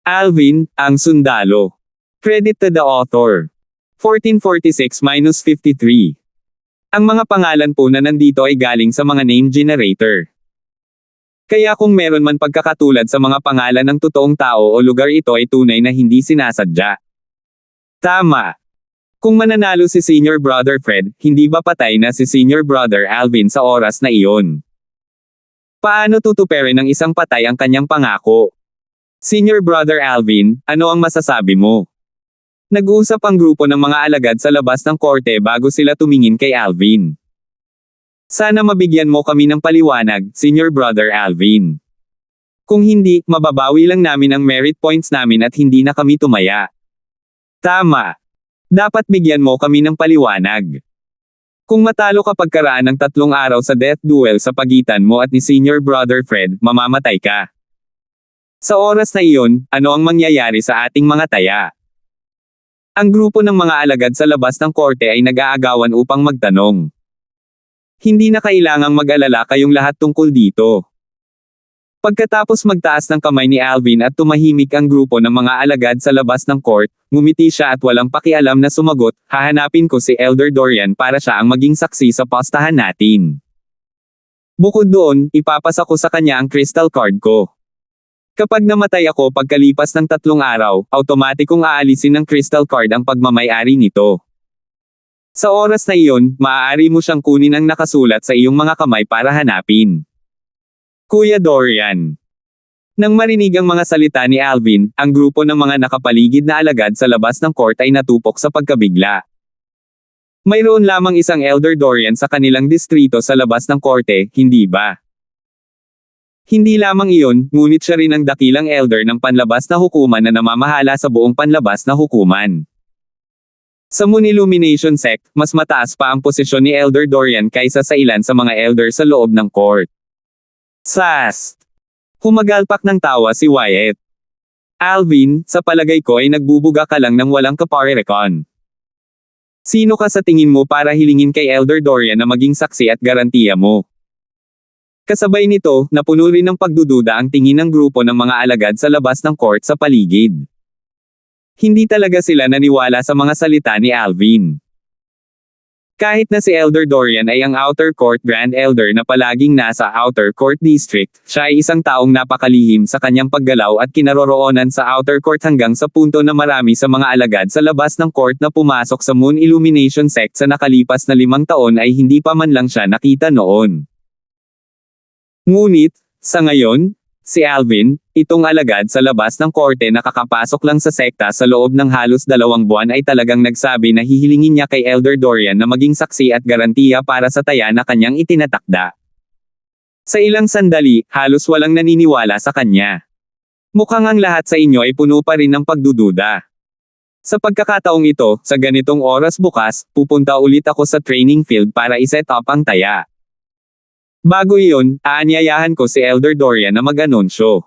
Alvin, ang sundalo. Credit to the author. 1446-53. Ang mga pangalan po na nandito ay galing sa mga name generator. Kaya kung meron man pagkakatulad sa mga pangalan ng totoong tao o lugar, ito ay tunay na hindi sinasadya. Tama. Kung mananalo si Senior Brother Fred, hindi ba patay na si Senior Brother Alvin sa oras na iyon? Paano tutuparin ng isang patay ang kanyang pangako? Senior Brother Alvin, ano ang masasabi mo? Nag-uusap ang grupo ng mga alagad sa labas ng korte bago sila tumingin kay Alvin. Sana mabigyan mo kami ng paliwanag, Senior Brother Alvin. Kung hindi, mababawi lang namin ang merit points namin at hindi na kami tumaya. Tama. Dapat bigyan mo kami ng paliwanag. Kung matalo ka pagkaraan ng 3 araw sa death duel sa pagitan mo at ni Senior Brother Fred, mamamatay ka. Sa oras na iyon, ano ang mangyayari sa ating mga taya? Ang grupo ng mga alagad sa labas ng korte ay nag-aagawan upang magtanong. Hindi na kailangang mag-alala kayong lahat tungkol dito. Pagkatapos magtaas ng kamay ni Alvin at tumahimik ang grupo ng mga alagad sa labas ng court, ngumiti siya at walang pakialam na sumagot, hahanapin ko si Elder Dorian para siya ang maging saksi sa postahan natin. Bukod doon, ipapasa ko sa kanya ang crystal card ko. Kapag namatay ako pagkalipas ng 3 araw, automatikong aalisin ng crystal card ang pagmamay-ari nito. Sa oras na iyon, maaari mo siyang kunin ang nakasulat sa iyong mga kamay para hanapin. Kuya Dorian. Nang marinig ang mga salita ni Alvin, ang grupo ng mga nakapaligid na alagad sa labas ng court ay natupok sa pagkabigla. Mayroon lamang isang Elder Dorian sa kanilang distrito sa labas ng korte, hindi ba? Hindi lamang iyon, ngunit siya rin ang dakilang elder ng panlabas na hukuman na namamahala sa buong panlabas na hukuman. Sa Moon Illumination Sect, mas mataas pa ang posisyon ni Elder Dorian kaysa sa ilan sa mga elder sa loob ng court. Sast! Humagalpak ng tawa si Wyatt. Alvin, sa palagay ko ay nagbubuga ka lang ng walang kaparerekon. Sino ka sa tingin mo para hilingin kay Elder Dorian na maging saksi at garantiya mo? Kasabay nito, napuno rin ng pagdududa ang tingin ng grupo ng mga alagad sa labas ng court sa paligid. Hindi talaga sila naniwala sa mga salita ni Alvin. Kahit na si Elder Dorian ay ang Outer Court Grand Elder na palaging nasa Outer Court District, siya ay isang taong napakalihim sa kanyang paggalaw at kinaroroonan sa Outer Court hanggang sa punto na marami sa mga alagad sa labas ng court na pumasok sa Moon Illumination Sect sa nakalipas na 5 taon ay hindi pa man lang siya nakita noon. Ngunit, sa ngayon, si Alvin, itong alagad sa labas ng korte na kakapasok lang sa sekta sa loob ng halos 2 buwan ay talagang nagsabi na hihilingin niya kay Elder Dorian na maging saksi at garantiya para sa taya na kanyang itinatakda. Sa ilang sandali, halos walang naniniwala sa kanya. Mukhang ang lahat sa inyo ay puno pa rin ng pagdududa. Sa pagkakataong ito, sa ganitong oras bukas, pupunta ulit ako sa training field para iset up ang taya. Bago iyon, aanyayahan ko si Elder Dorian na mag-anunsyo.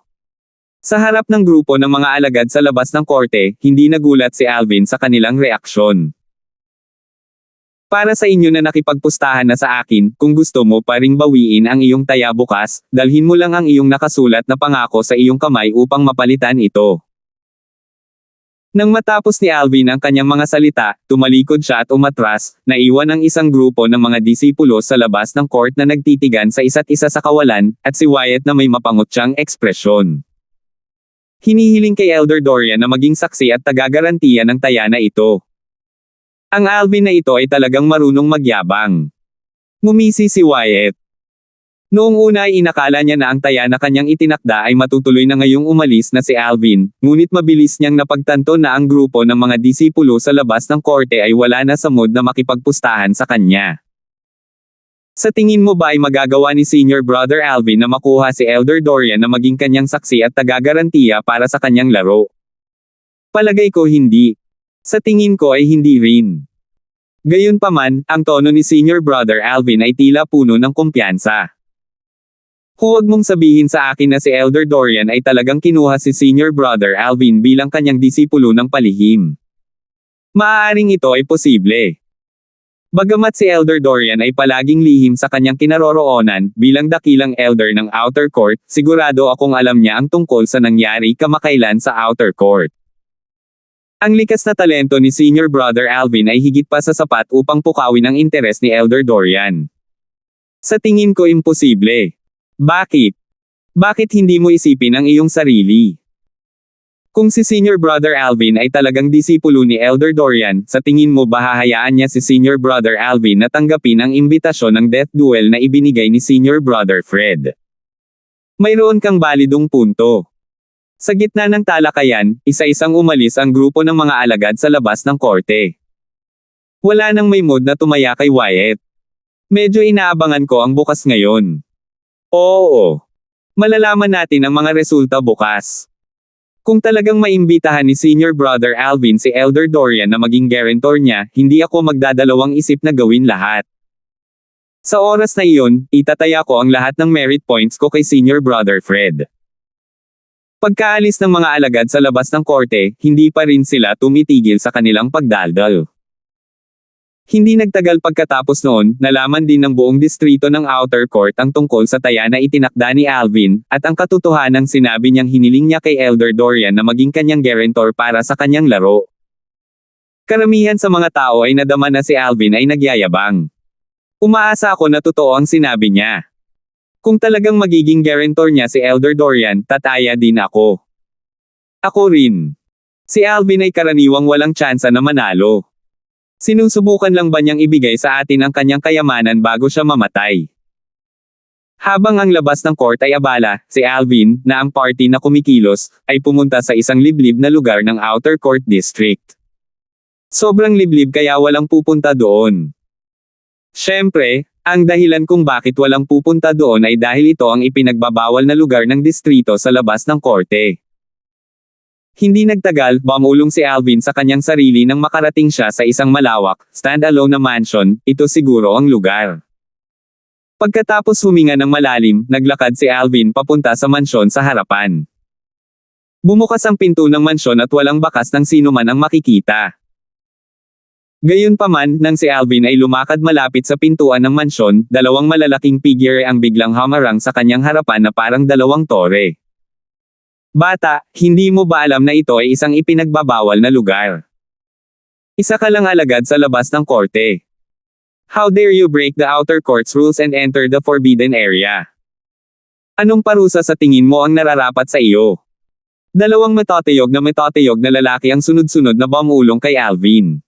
Sa harap ng grupo ng mga alagad sa labas ng korte, hindi nagulat si Alvin sa kanilang reaksyon. Para sa inyo na nakipagpustahan na sa akin, kung gusto mo pa ring bawiin ang iyong taya bukas, dalhin mo lang ang iyong nakasulat na pangako sa iyong kamay upang mapalitan ito. Nang matapos ni Alvin ang kanyang mga salita, tumalikod siya at umatras, naiwan ang isang grupo ng mga disipulo sa labas ng court na nagtitigan sa isa't isa sa kawalan, at si Wyatt na may mapangutyang ekspresyon. Hinihiling kay Elder Dorian na maging saksi at taga-garantiya ng taya na ito. Ang Alvin na ito ay talagang marunong magyabang. Ngumisi si Wyatt. Noong una ay inakala niya na ang taya na kanyang itinakda ay matutuloy na ngayong umalis na si Alvin, ngunit mabilis niyang napagtanto na ang grupo ng mga disipulo sa labas ng korte ay wala na sa mood na makipagpustahan sa kanya. Sa tingin mo ba ay magagawa ni Senior Brother Alvin na makuha si Elder Dorian na maging kanyang saksi at taga-garantiya para sa kanyang laro? Palagay ko hindi. Sa tingin ko ay hindi rin. Gayunpaman, ang tono ni Senior Brother Alvin ay tila puno ng kumpiyansa. Huwag mong sabihin sa akin na si Elder Dorian ay talagang kinuha si Senior Brother Alvin bilang kanyang disipulo ng palihim. Maaaring ito ay posible. Bagamat si Elder Dorian ay palaging lihim sa kanyang kinaroroonan, bilang dakilang elder ng Outer Court, sigurado akong alam niya ang tungkol sa nangyari kamakailan sa Outer Court. Ang likas na talento ni Senior Brother Alvin ay higit pa sa sapat upang pukawin ang interes ni Elder Dorian. Sa tingin ko imposible. Bakit? Bakit hindi mo isipin ang iyong sarili? Kung si Senior Brother Alvin ay talagang disipulo ni Elder Dorian, sa tingin mo ba hahayaan niya si Senior Brother Alvin na tanggapin ang imbitasyon ng death duel na ibinigay ni Senior Brother Fred? Mayroon kang balidong punto. Sa gitna ng talakayan, isa-isang umalis ang grupo ng mga alagad sa labas ng korte. Wala nang may mood na tumaya kay Wyatt. Medyo inaabangan ko ang bukas ngayon. Oo. Malalaman natin ang mga resulta bukas. Kung talagang maimbitahan ni Senior Brother Alvin si Elder Dorian na maging guarantor niya, hindi ako magdadalawang isip na gawin lahat. Sa oras na iyon, itataya ko ang lahat ng merit points ko kay Senior Brother Fred. Pagkaalis ng mga alagad sa labas ng korte, hindi pa rin sila tumitigil sa kanilang pagdaldal. Hindi nagtagal pagkatapos noon, nalaman din ng buong distrito ng Outer Court ang tungkol sa taya na itinakda ni Alvin, at ang katotohanang sinabi niyang hiniling niya kay Elder Dorian na maging kanyang guarantor para sa kanyang laro. Karamihan sa mga tao ay nadama na si Alvin ay nagyayabang. Umaasa ako na totoo ang sinabi niya. Kung talagang magiging guarantor niya si Elder Dorian, tataya din ako. Ako rin. Si Alvin ay karaniwang walang tsansa na manalo. Sinusubukan lang ba niyang ibigay sa atin ang kanyang kayamanan bago siya mamatay? Habang ang labas ng court ay abala, si Alvin, na ang party na kumikilos, ay pumunta sa isang liblib na lugar ng Outer Court District. Sobrang liblib kaya walang pupunta doon. Siyempre, ang dahilan kung bakit walang pupunta doon ay dahil ito ang ipinagbabawal na lugar ng distrito sa labas ng korte. Hindi nagtagal, bumulong si Alvin sa kanyang sarili nang makarating siya sa isang malawak, stand-alone na mansion, ito siguro ang lugar. Pagkatapos huminga ng malalim, naglakad si Alvin papunta sa mansyon sa harapan. Bumukas ang pinto ng mansyon at walang bakas ng sino man ang makikita. Gayunpaman, nang si Alvin ay lumakad malapit sa pintuan ng mansyon, dalawang malalaking figure ang biglang hamarang sa kanyang harapan na parang dalawang tore. Bata, hindi mo ba alam na ito ay isang ipinagbabawal na lugar? Isa ka lang alagad sa labas ng korte. How dare you break the outer court's rules and enter the forbidden area? Anong parusa sa tingin mo ang nararapat sa iyo? Dalawang matatayog na lalaki ang sunod-sunod na bumulong kay Alvin.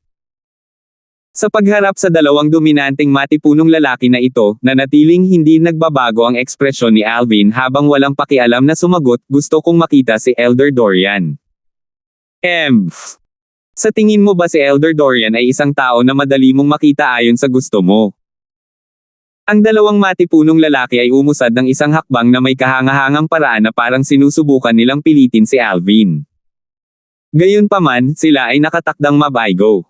Sa pagharap sa dalawang dominanteng matipunong lalaki na ito, nanatiling hindi nagbabago ang ekspresyon ni Alvin habang walang pakialam na sumagot, gusto kong makita si Elder Dorian. Sa tingin mo ba si Elder Dorian ay isang tao na madali mong makita ayon sa gusto mo? Ang dalawang matipunong lalaki ay umusad ng isang hakbang na may kahangahangang paraan na parang sinusubukan nilang pilitin si Alvin. Gayunpaman, sila ay nakatakdang mabaygo.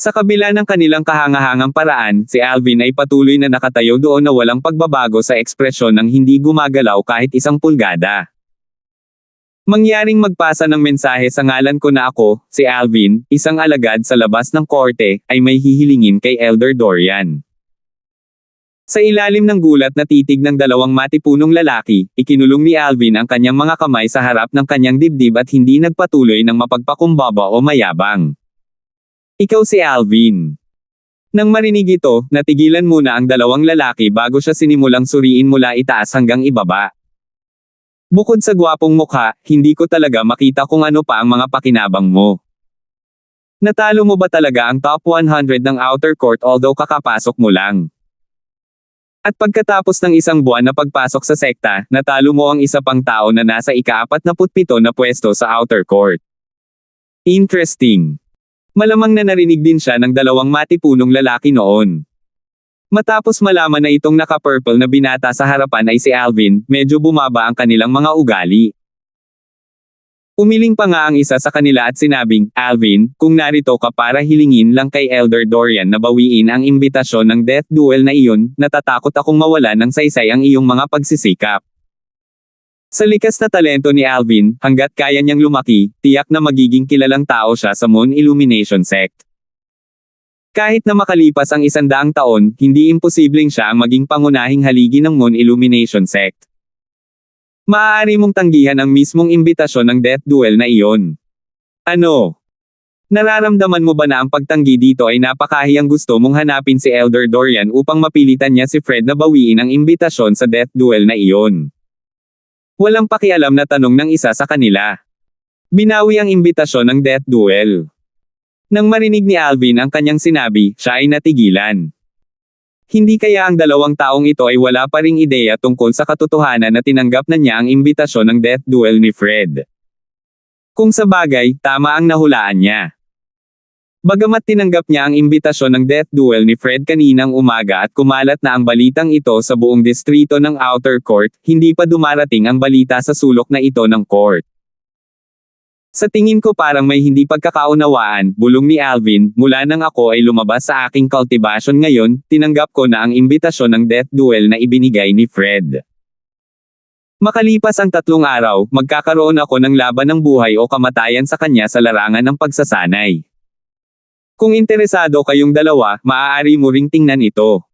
Sa kabila ng kanilang kahangahangang paraan, si Alvin ay patuloy na nakatayo doon na walang pagbabago sa ekspresyon ng hindi gumagalaw kahit isang pulgada. Mangyaring magpasa ng mensahe sa ngalan ko na ako, si Alvin, isang alagad sa labas ng korte, ay may hihilingin kay Elder Dorian. Sa ilalim ng gulat na titig ng dalawang matipunong lalaki, ikinulong ni Alvin ang kanyang mga kamay sa harap ng kanyang dibdib at hindi nagpatuloy ng mapagpakumbaba o mayabang. Ikaw si Alvin. Nang marinig ito, natigilan muna ang dalawang lalaki bago siya sinimulang suriin mula itaas hanggang ibaba. Bukod sa gwapong mukha, hindi ko talaga makita kung ano pa ang mga pakinabang mo. Natalo mo ba talaga ang top 100 ng Outer Court although kakapasok mo lang? At pagkatapos ng isang buwan na pagpasok sa sekta, natalo mo ang isa pang tao na nasa ika-47 na pwesto sa Outer Court. Interesting. Malamang na narinig din siya ng dalawang matipunong lalaki noon. Matapos malaman na itong naka-purple na binata sa harapan ay si Alvin, medyo bumaba ang kanilang mga ugali. Umiling pa nga ang isa sa kanila at sinabing, Alvin, kung narito ka para hilingin lang kay Elder Dorian na bawiin ang imbitasyon ng death duel na iyon, natatakot akong mawala ng saysay ang iyong mga pagsisikap. Sa likas na talento ni Alvin, hanggat kaya niyang lumaki, tiyak na magiging kilalang tao siya sa Moon Illumination Sect. Kahit na makalipas ang 100 taon, hindi imposibleng siya ang maging pangunahing haligi ng Moon Illumination Sect. Maaari mong tanggihan ang mismong imbitasyon ng death duel na iyon. Ano? Nararamdaman mo ba na ang pagtanggi dito ay napakahiyang gusto mong hanapin si Elder Dorian upang mapilitan niya si Fred na bawiin ang imbitasyon sa death duel na iyon? Walang pakialam na tanong ng isa sa kanila. Binawi ang imbitasyon ng death duel. Nang marinig ni Alvin ang kanyang sinabi, siya ay natigilan. Hindi kaya ang dalawang taong ito ay wala pa ring ideya tungkol sa katotohanan na tinanggap na niya ang imbitasyon ng death duel ni Fred. Kung sa bagay, tama ang nahulaan niya. Bagamat tinanggap niya ang imbitasyon ng death duel ni Fred kaninang umaga at kumalat na ang balitang ito sa buong distrito ng Outer Court, hindi pa dumarating ang balita sa sulok na ito ng court. Sa tingin ko parang may hindi pagkakaunawaan, bulong ni Alvin, mula nang ako ay lumabas sa aking cultivation ngayon, tinanggap ko na ang imbitasyon ng death duel na ibinigay ni Fred. Makalipas ang 3 araw, magkakaroon ako ng laban ng buhay o kamatayan sa kanya sa larangan ng pagsasanay. Kung interesado kayong dalawa, maaari mo ring tingnan ito.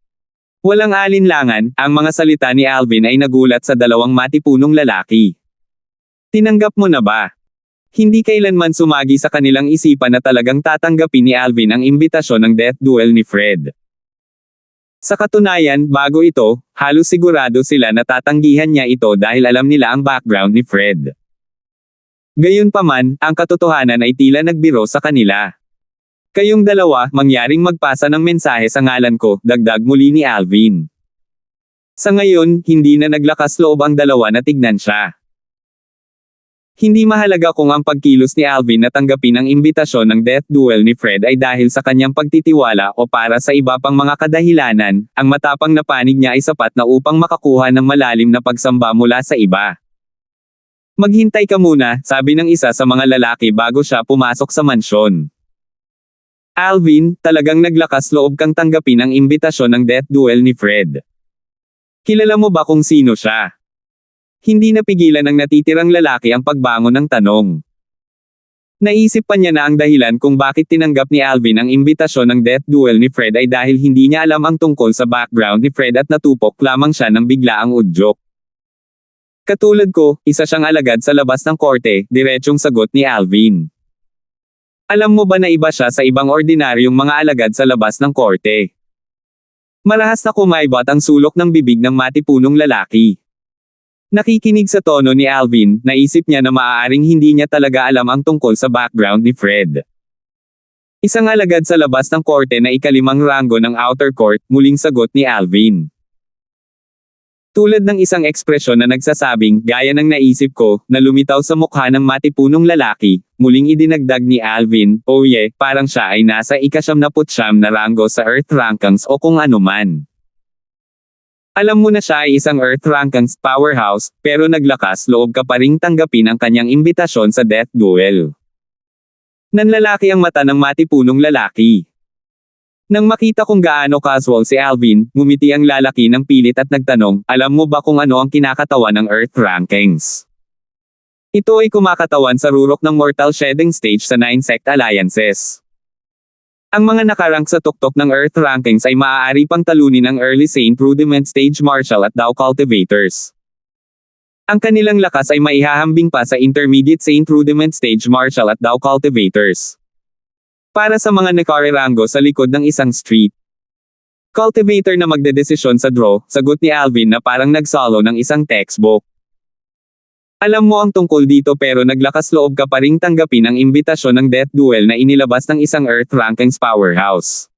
Walang alinlangan, ang mga salita ni Alvin ay nagulat sa dalawang matipunong lalaki. Tinanggap mo na ba? Hindi kailanman sumagi sa kanilang isipan na talagang tatanggapin ni Alvin ang imbitasyon ng death duel ni Fred. Sa katunayan, bago ito, halos sigurado sila na tatanggihan niya ito dahil alam nila ang background ni Fred. Gayunpaman, ang katotohanan ay tila nagbiro sa kanila. Kayong dalawa, mangyaring magpasa ng mensahe sa ngalan ko, dagdag muli ni Alvin. Sa ngayon, hindi na naglakas loob ang dalawa na tignan siya. Hindi mahalaga kung ang pagkilos ni Alvin na tanggapin ang imbitasyon ng death duel ni Fred ay dahil sa kanyang pagtitiwala o para sa iba pang mga kadahilanan, ang matapang na panig niya ay sapat na upang makakuha ng malalim na pagsamba mula sa iba. Maghintay ka muna, sabi ng isa sa mga lalaki bago siya pumasok sa mansyon. Alvin, talagang naglakas loob kang tanggapin ang imbitasyon ng death duel ni Fred. Kilala mo ba kung sino siya? Hindi napigilan ng natitirang lalaki ang pagbangon ng tanong. Naisip pa niya na ang dahilan kung bakit tinanggap ni Alvin ang imbitasyon ng death duel ni Fred ay dahil hindi niya alam ang tungkol sa background ni Fred at natupok lamang siya ng biglaang udyok. Katulad ko, isa siyang alagad sa labas ng korte, diretsyong sagot ni Alvin. Alam mo ba na iba siya sa ibang ordinaryong mga alagad sa labas ng korte? Marahas na kumaibot ang sulok ng bibig ng matipunong lalaki. Nakikinig sa tono ni Alvin, naisip niya na maaaring hindi niya talaga alam ang tungkol sa background ni Fred. Isang alagad sa labas ng korte na ikalimang ranggo ng Outer Court, muling sagot ni Alvin. Tulad ng isang ekspresyon na nagsasabing, gaya ng naisip ko, na lumitaw sa mukha ng matipunong lalaki, muling idinagdag ni Alvin, oh yeah, parang siya ay nasa ika-79 na ranggo sa Earth Rankings o kung ano man. Alam mo na siya ay isang Earth Rankings powerhouse, pero naglakas loob ka pa ring tanggapin ang kanyang imbitasyon sa death duel. Nanlalaki ang mata ng matipunong lalaki. Nang makita kung gaano casual si Alvin, ngumiti ang lalaki ng pilit at nagtanong, alam mo ba kung ano ang kinakatawan ng Earth Rankings? Ito ay kumakatawan sa rurok ng Mortal Shedding Stage sa 9 Sect Alliances. Ang mga nakarank sa tuktok ng Earth Rankings ay maaari pang talunin ng Early Saint Rudiment Stage Martial at Dao Cultivators. Ang kanilang lakas ay maihahambing pa sa Intermediate Saint Rudiment Stage Martial at Dao Cultivators. Para sa mga nakarerango sa likod ng isang street cultivator na magdedesisyon sa draw, sagot ni Alvin na parang nagsolo ng isang textbook. Alam mo ang tungkol dito pero naglakas loob ka pa ring tanggapin ang imbitasyon ng death duel na inilabas ng isang Earth Rankings powerhouse.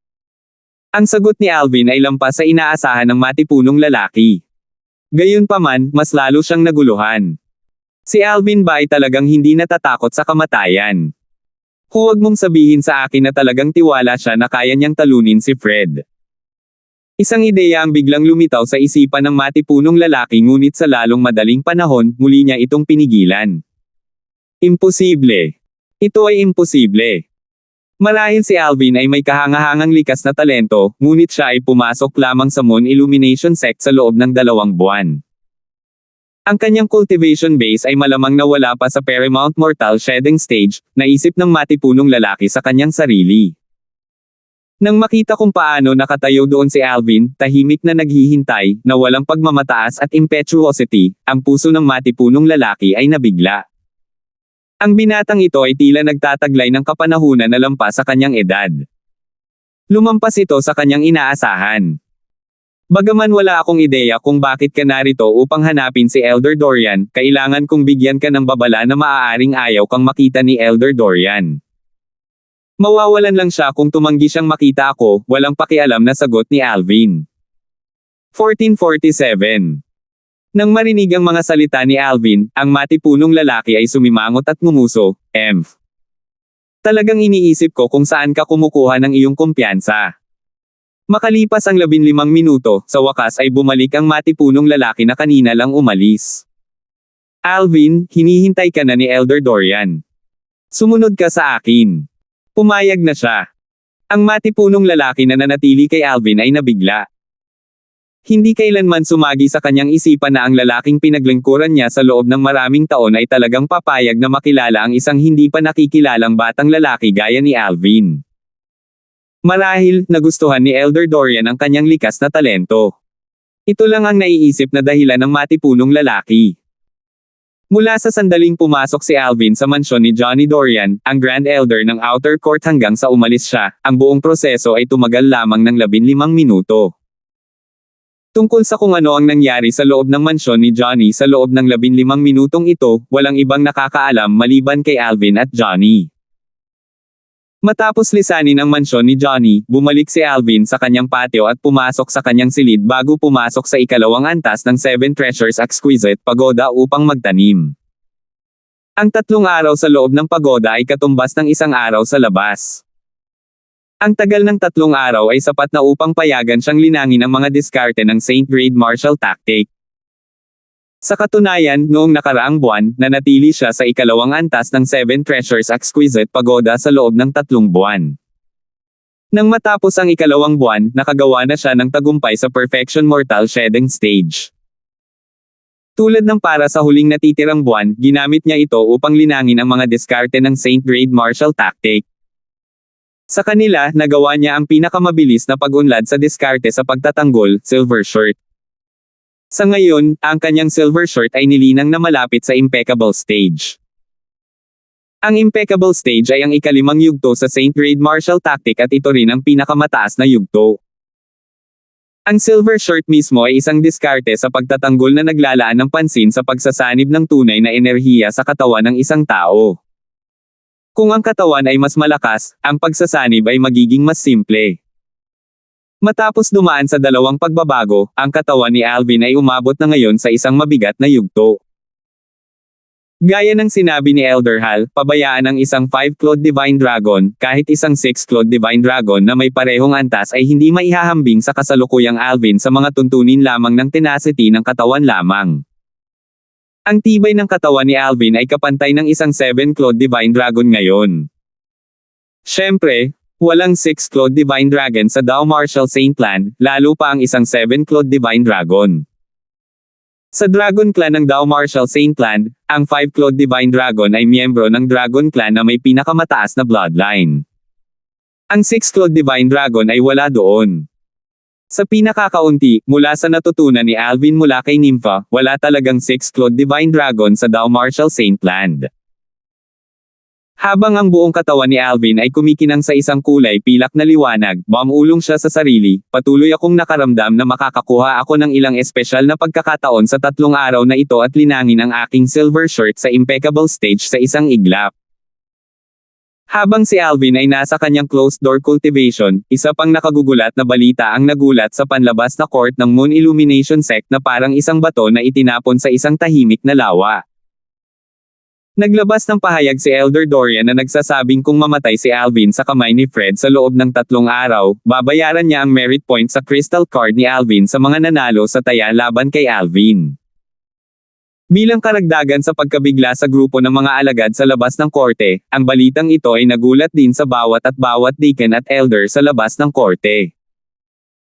Ang sagot ni Alvin ay lampas sa inaasahan ng matipunong lalaki. Gayunpaman, mas lalo siyang naguluhan. Si Alvin ba ay talagang hindi natatakot sa kamatayan? Huwag mong sabihin sa akin na talagang tiwala siya na kaya niyang talunin si Fred. Isang ideya ang biglang lumitaw sa isipan ng matipunong lalaki ngunit sa lalong madaling panahon, muli niya itong pinigilan. Imposible. Ito ay imposible. Marahil si Alvin ay may kahangahangang likas na talento, ngunit siya ay pumasok lamang sa Moon Illumination Sect sa loob ng 2 buwan. Ang kanyang cultivation base ay malamang nawala pa sa Paramount Mortal Shedding Stage, naisip ng matipunong lalaki sa kanyang sarili. Nang makita kung paano nakatayo doon si Alvin, tahimik na naghihintay, na walang pagmamataas at impetuosity, ang puso ng matipunong lalaki ay nabigla. Ang binatang ito ay tila nagtataglay ng kapanahunan na lampas sa kanyang edad. Lumampas ito sa kanyang inaasahan. Bagaman wala akong ideya kung bakit ka narito upang hanapin si Elder Dorian, kailangan kong bigyan ka ng babala na maaaring ayaw kang makita ni Elder Dorian. Mawawalan lang siya kung tumanggi siyang makita ako, walang pakialam na sagot ni Alvin. 1447. Nang marinig ang mga salita ni Alvin, ang matipunong lalaki ay sumimangot at ngumuso, Talagang iniisip ko kung saan ka kumukuha ng iyong kumpiyansa. Makalipas ang 15 minuto, sa wakas ay bumalik ang matipunong lalaki na kanina lang umalis. Alvin, hinihintay ka na ni Elder Dorian. Sumunod ka sa akin. Pumayag na siya. Ang matipunong lalaki na nanatili kay Alvin ay nabigla. Hindi kailanman sumagi sa kanyang isipan na ang lalaking pinaglingkuran niya sa loob ng maraming taon ay talagang papayag na makilala ang isang hindi pa nakikilalang batang lalaki gaya ni Alvin. Marahil, nagustuhan ni Elder Dorian ang kanyang likas na talento. Ito lang ang naiisip na dahilan ng matipunong lalaki. Mula sa sandaling pumasok si Alvin sa mansyon ni Johnny Dorian, ang Grand Elder ng Outer Court hanggang sa umalis siya, ang buong proseso ay tumagal lamang ng 15 minuto. Tungkol sa kung ano ang nangyari sa loob ng mansyon ni Johnny sa loob ng 15 minutong ito, walang ibang nakakaalam maliban kay Alvin at Johnny. Matapos lisanin ang mansyon ni Johnny, bumalik si Alvin sa kanyang patio at pumasok sa kanyang silid bago pumasok sa ikalawang antas ng Seven Treasures Exquisite Pagoda upang magtanim. Ang 3 araw sa loob ng pagoda ay katumbas ng 1 araw sa labas. Ang tagal ng 3 araw ay sapat na upang payagan siyang linangin ang mga diskarte ng Saint Grade Martial Tactic. Sa katunayan, noong nakaraang buwan, nanatili siya sa ikalawang antas ng Seven Treasures Exquisite Pagoda sa loob ng 3 buwan. Nang matapos ang ikalawang buwan, nakagawa na siya ng tagumpay sa Perfection Mortal Shedding Stage. Tulad ng para sa huling natitirang buwan, ginamit niya ito upang linangin ang mga diskarte ng Saint Grade Martial Tactic. Sa kanila, nagawa niya ang pinakamabilis na pag-unlad sa diskarte sa pagtatanggol, Silver Shirt. Sa ngayon, ang kanyang Silver Shirt ay nilinang na malapit sa Impeccable Stage. Ang Impeccable Stage ay ang ikalimang yugto sa Saint Grade Martial Tactic at ito rin ang pinakamataas na yugto. Ang Silver Shirt mismo ay isang diskarte sa pagtatanggol na naglalaan ng pansin sa pagsasanib ng tunay na enerhiya sa katawan ng isang tao. Kung ang katawan ay mas malakas, ang pagsasanib ay magiging mas simple. Matapos dumaan sa 2 pagbabago, ang katawan ni Alvin ay umabot na ngayon sa isang mabigat na yugto. Gaya ng sinabi ni Elder Hal, pabayaan ang isang 5-clawed Divine Dragon, kahit isang 6-clawed Divine Dragon na may parehong antas ay hindi maihahambing sa kasalukuyang Alvin sa mga tuntunin lamang ng tenacity ng katawan lamang. Ang tibay ng katawan ni Alvin ay kapantay ng isang 7-clawed Divine Dragon ngayon. Siyempre, walang 6-clawed Divine Dragon sa Dao Martial Saintland, lalo pa ang isang 7-clawed Divine Dragon. Sa Dragon Clan ng Dao Martial Saintland, ang 5-clawed Divine Dragon ay miyembro ng Dragon Clan na may pinakamataas na bloodline. Ang 6-clawed Divine Dragon ay wala doon. Sa pinakakaunti, mula sa natutunan ni Alvin mula kay Nympha, wala talagang 6-clawed Divine Dragon sa Dao Martial Saintland. Habang ang buong katawan ni Alvin ay kumikinang sa isang kulay pilak na liwanag, mamulong siya sa sarili, patuloy akong nakaramdam na makakakuha ako ng ilang espesyal na pagkakataon sa 3 araw na ito at linangin ang aking Silver Shirt sa Impeccable Stage sa isang iglap. Habang si Alvin ay nasa kanyang closed-door cultivation, isa pang nakagugulat na balita ang nagulat sa panlabas na court ng Moon Illumination Sect na parang isang bato na itinapon sa isang tahimik na lawa. Naglabas ng pahayag si Elder Dorian na nagsasabing kung mamatay si Alvin sa kamay ni Fred sa loob ng 3 araw, babayaran niya ang merit point sa crystal card ni Alvin sa mga nanalo sa taya laban kay Alvin. Bilang karagdagan sa pagkabigla sa grupo ng mga alagad sa labas ng korte, ang balitang ito ay nagulat din sa bawat deacon at elder sa labas ng korte.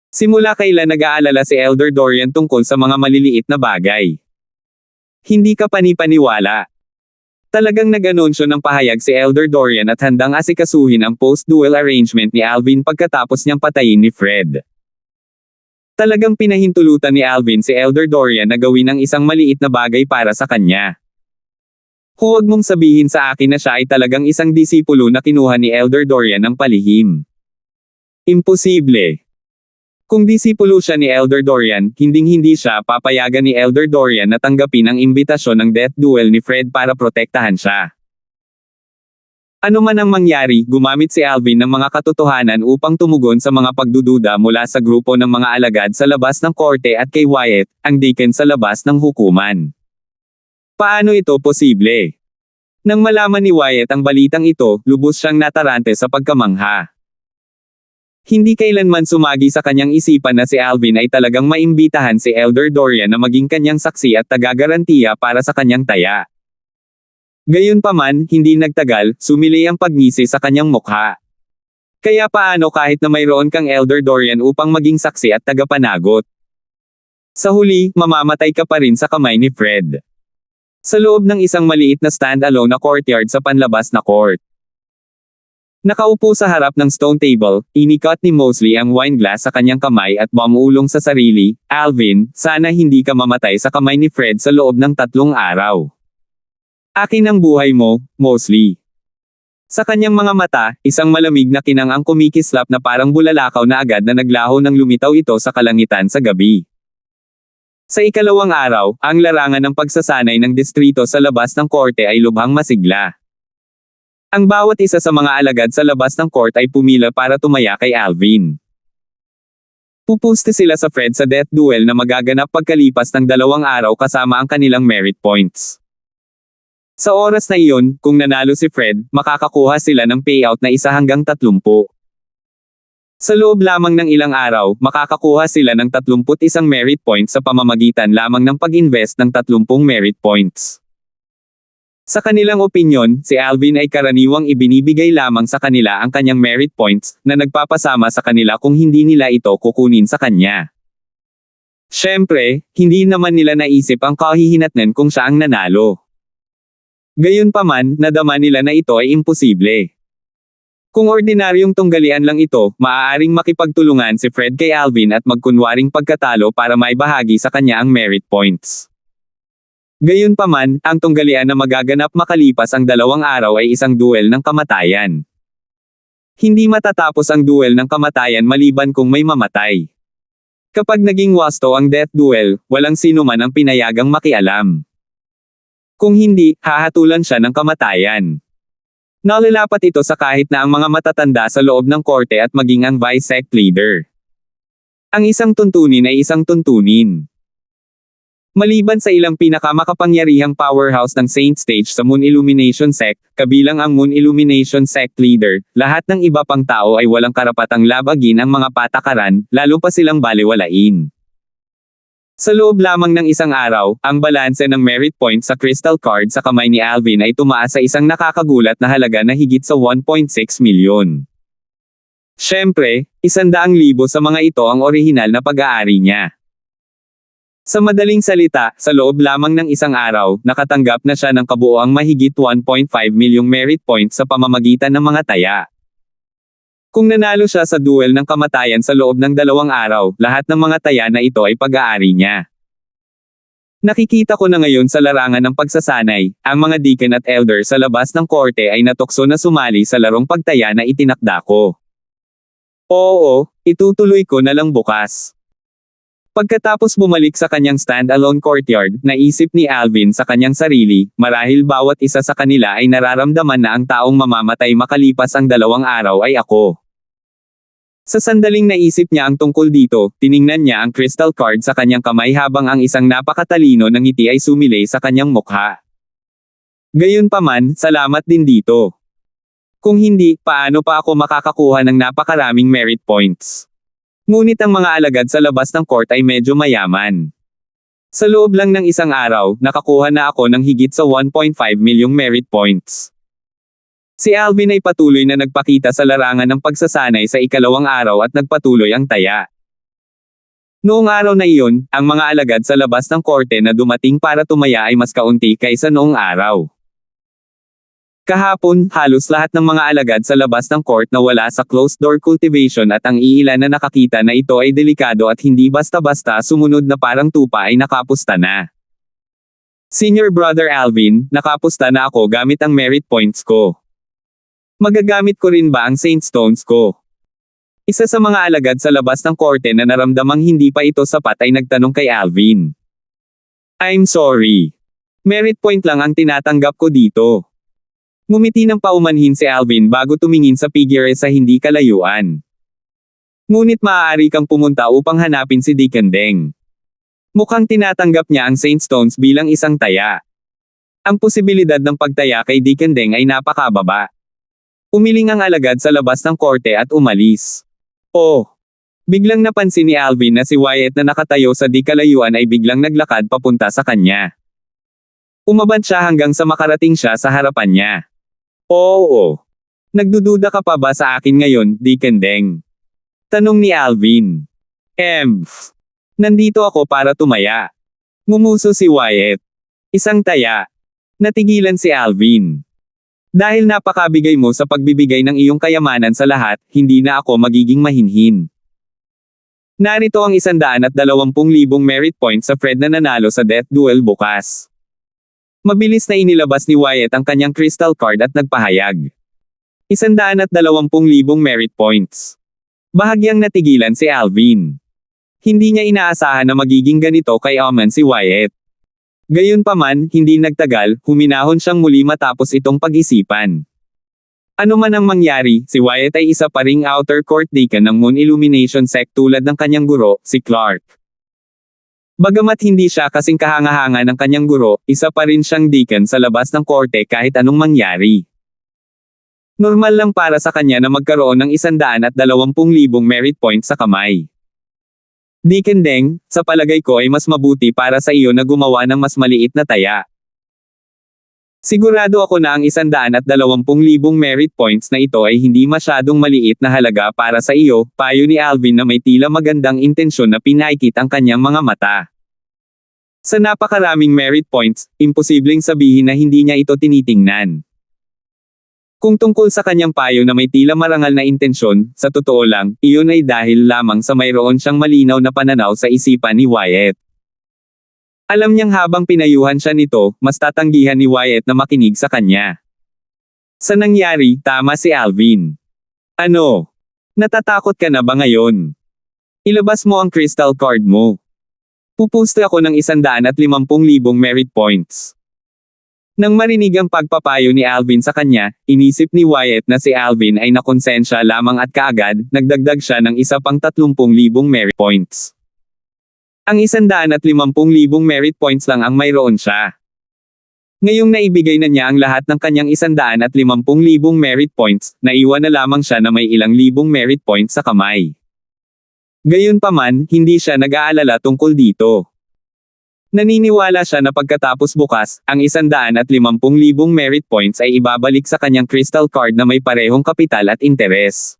Simula kailan nag-aalala si Elder Dorian tungkol sa mga maliliit na bagay. Hindi ka panipaniwala. Talagang nag-anunsyo ng pahayag si Elder Dorian at handang asikasuhin ang post-duel arrangement ni Alvin pagkatapos niyang patayin ni Fred. Talagang pinahintulutan ni Alvin si Elder Dorian na gawin ang isang maliit na bagay para sa kanya. Huwag mong sabihin sa akin na siya ay talagang isang disipulo na kinuha ni Elder Dorian ng palihim. Imposible. Kung disipulo siya ni Elder Dorian, hinding-hindi siya papayagan ni Elder Dorian na tanggapin ang imbitasyon ng death duel ni Fred para protektahan siya. Ano man ang mangyari, gumamit si Alvin ng mga katotohanan upang tumugon sa mga pagdududa mula sa grupo ng mga alagad sa labas ng korte at kay Wyatt, ang deacon sa labas ng hukuman. Paano ito posible? Nang malaman ni Wyatt ang balitang ito, lubos siyang natarante sa pagkamangha. Hindi kailanman sumagi sa kanyang isipan na si Alvin ay talagang maimbitahan si Elder Dorian na maging kanyang saksi at tagagarantiya para sa kanyang taya. Gayunpaman, hindi nagtagal, sumili ang pagngisi sa kanyang mukha. Kaya paano kahit na mayroon kang Elder Dorian upang maging saksi at tagapanagot? Sa huli, mamamatay ka pa rin sa kamay ni Fred. Sa loob ng isang maliit na stand-alone na courtyard sa panlabas na court. Nakaupo sa harap ng stone table, inikot ni Mosley ang wine glass sa kanyang kamay at bumulong sa sarili, Alvin, sana hindi ka mamatay sa kamay ni Fred sa loob ng 3 araw. Akin ang buhay mo, Mosley. Sa kanyang mga mata, isang malamig na kinang ang kumikislap na parang bulalakaw na agad na naglaho nang lumitaw ito sa kalangitan sa gabi. Sa ikalawang araw, ang larangan ng pagsasanay ng distrito sa labas ng korte ay lubhang masigla. Ang bawat isa sa mga alagad sa labas ng court ay pumila para tumaya kay Alvin. Pupuste sila sa Fred sa death duel na magaganap pagkalipas ng 2 araw kasama ang kanilang merit points. Sa oras na iyon, kung nanalo si Fred, makakakuha sila ng payout na 1 hanggang 30. Sa loob lamang ng ilang araw, makakakuha sila ng 31 merit points sa pamamagitan lamang ng pag-invest ng 30 merit points. Sa kanilang opinyon, si Alvin ay karaniwang ibinibigay lamang sa kanila ang kanyang merit points, na nagpapasama sa kanila kung hindi nila ito kukunin sa kanya. Siyempre, hindi naman nila naisip ang kahihinatnan kung siya ang nanalo. Gayunpaman, nadama nila na ito ay imposible. Kung ordinaryong tunggalian lang ito, maaaring makipagtulungan si Fred kay Alvin at magkunwaring pagkatalo para maibahagi sa kanya ang merit points. Gayunpaman, ang tunggalian na magaganap makalipas ang 2 araw ay isang duel ng kamatayan. Hindi matatapos ang duel ng kamatayan maliban kung may mamatay. Kapag naging wasto ang death duel, walang sino man ang pinayagang makialam. Kung hindi, hahatulan siya ng kamatayan. Nalalapat ito sa kahit na ang mga matatanda sa loob ng korte at maging ang vice-sect leader. Ang isang tuntunin ay isang tuntunin. Maliban sa ilang pinakamakapangyarihang powerhouse ng Saint Stage sa Moon Illumination Sect, kabilang ang Moon Illumination Sect leader, lahat ng iba pang tao ay walang karapatang labagin ang mga patakaran, lalo pa silang balewalain. Sa loob lamang ng 1 araw, ang balanse ng merit points sa crystal card sa kamay ni Alvin ay tumaas sa isang nakakagulat na halaga na higit sa 1.6 milyon. Siyempre, 100,000 sa mga ito ang orihinal na pag-aari niya. Sa madaling salita, sa loob lamang ng 1 araw, nakatanggap na siya ng kabuoang mahigit 1.5 milyong merit points sa pamamagitan ng mga taya. Kung nanalo siya sa duel ng kamatayan sa loob ng 2 araw, lahat ng mga taya na ito ay pag-aari niya. Nakikita ko na ngayon sa larangan ng pagsasanay, ang mga deacon at elder sa labas ng korte ay natukso na sumali sa larong pagtaya na itinakda ko. Oo, itutuloy ko na lang bukas. Pagkatapos bumalik sa kanyang stand-alone courtyard, naisip ni Alvin sa kanyang sarili, marahil bawat isa sa kanila ay nararamdaman na ang taong mamamatay makalipas ang 2 araw ay ako. Sa sandaling naisip niya ang tungkol dito, tiningnan niya ang crystal card sa kanyang kamay habang ang isang napakatalino ng ngiti ay sumilay sa kanyang mukha. Gayunpaman, salamat din dito. Kung hindi, paano pa ako makakakuha ng napakaraming merit points? Ngunit ang mga alagad sa labas ng court ay medyo mayaman. Sa loob lang ng 1 araw, nakakuha na ako ng higit sa 1.5 milyong merit points. Si Alvin ay patuloy na nagpakita sa larangan ng pagsasanay sa 2 araw at nagpatuloy ang taya. Noong araw na iyon, ang mga alagad sa labas ng korte na dumating para tumaya ay mas kaunti kaysa noong araw. Kahapon, halos lahat ng mga alagad sa labas ng court na wala sa closed-door cultivation at ang iilan na nakakita na ito ay delikado at hindi basta-basta sumunod na parang tupa ay nakapusta na. Senior Brother Alvin, nakapusta na ako gamit ang merit points ko. Magagamit ko rin ba ang Saint Stones ko? Isa sa mga alagad sa labas ng korte na naramdamang hindi pa ito sapat ay nagtanong kay Alvin. I'm sorry. Merit point lang ang tinatanggap ko dito. Ngumiti ng paumanhin si Alvin bago tumingin sa figure sa hindi kalayuan. Ngunit maaari kang pumunta upang hanapin si Deacon Deng. Mukhang tinatanggap niya ang Saint Stones bilang isang taya. Ang posibilidad ng pagtaya kay Deacon Deng ay napakababa. Umiling ang alagad sa labas ng korte at umalis. Oh! Biglang napansin ni Alvin na si Wyatt na nakatayo sa di kalayuan ay biglang naglakad papunta sa kanya. Umabot siya hanggang sa makarating siya sa harapan niya. Oo. Nagdududa ka pa ba sa akin ngayon, Deacon Deng? Tanong ni Alvin. Nandito ako para tumaya. Ngumuso si Wyatt. Isang taya. Natigilan si Alvin. Dahil napakabigay mo sa pagbibigay ng iyong kayamanan sa lahat, hindi na ako magiging mahinhin. Narito ang 120,000 merit points sa Fred na nanalo sa death duel bukas. Mabilis na inilabas ni Wyatt ang kanyang crystal card at nagpahayag. 120,000 merit points. Bahagyang natigilan si Alvin. Hindi niya inaasahan na magiging ganito kay Oman si Wyatt. Gayunpaman, hindi nagtagal, huminahon siyang muli matapos itong pag-isipan. Ano man ang mangyari, si Wyatt ay isa pa ring outer court deacon ng Moon Illumination Sect tulad ng kanyang guro, si Clark. Bagamat hindi siya kasing kahanga-hanga ng kanyang guro, isa pa rin siyang deacon sa labas ng korte kahit anong mangyari. Normal lang para sa kanya na magkaroon ng 120,000 merit points sa kamay. Deacon Deng, sa palagay ko ay mas mabuti para sa iyo na gumawa ng mas maliit na taya. Sigurado ako na ang 120,000 merit points na ito ay hindi masyadong maliit na halaga para sa iyo, payo ni Alvin na may tila magandang intensyon na pinaikit ang kanyang mga mata. Sa napakaraming merit points, imposibleng sabihin na hindi niya ito tinitingnan. Kung tungkol sa kanyang payo na may tila marangal na intensyon, sa totoo lang, iyon ay dahil lamang sa mayroon siyang malinaw na pananaw sa isipan ni Wyatt. Alam niyang habang pinayuhan siya nito, mas tatanggihan ni Wyatt na makinig sa kanya. Sa nangyari, tama si Alvin. Ano? Natatakot ka na ba ngayon? Ilabas mo ang crystal card mo. Pupuste ako ng 150,000 merit points. Nang marinig ang pagpapayo ni Alvin sa kanya, inisip ni Wyatt na si Alvin ay nakonsensya lamang at kaagad, nagdagdag siya ng isa pang 30,000 merit points. Ang 150,000 merit points lang ang mayroon siya. Ngayong naibigay na niya ang lahat ng kanyang 150,000 merit points, naiwan na lamang siya na may ilang libong merit points sa kamay. Gayunpaman, hindi siya nag-aalala tungkol dito. Naniniwala siya na pagkatapos bukas, ang 150,000 merit points ay ibabalik sa kanyang crystal card na may parehong kapital at interes.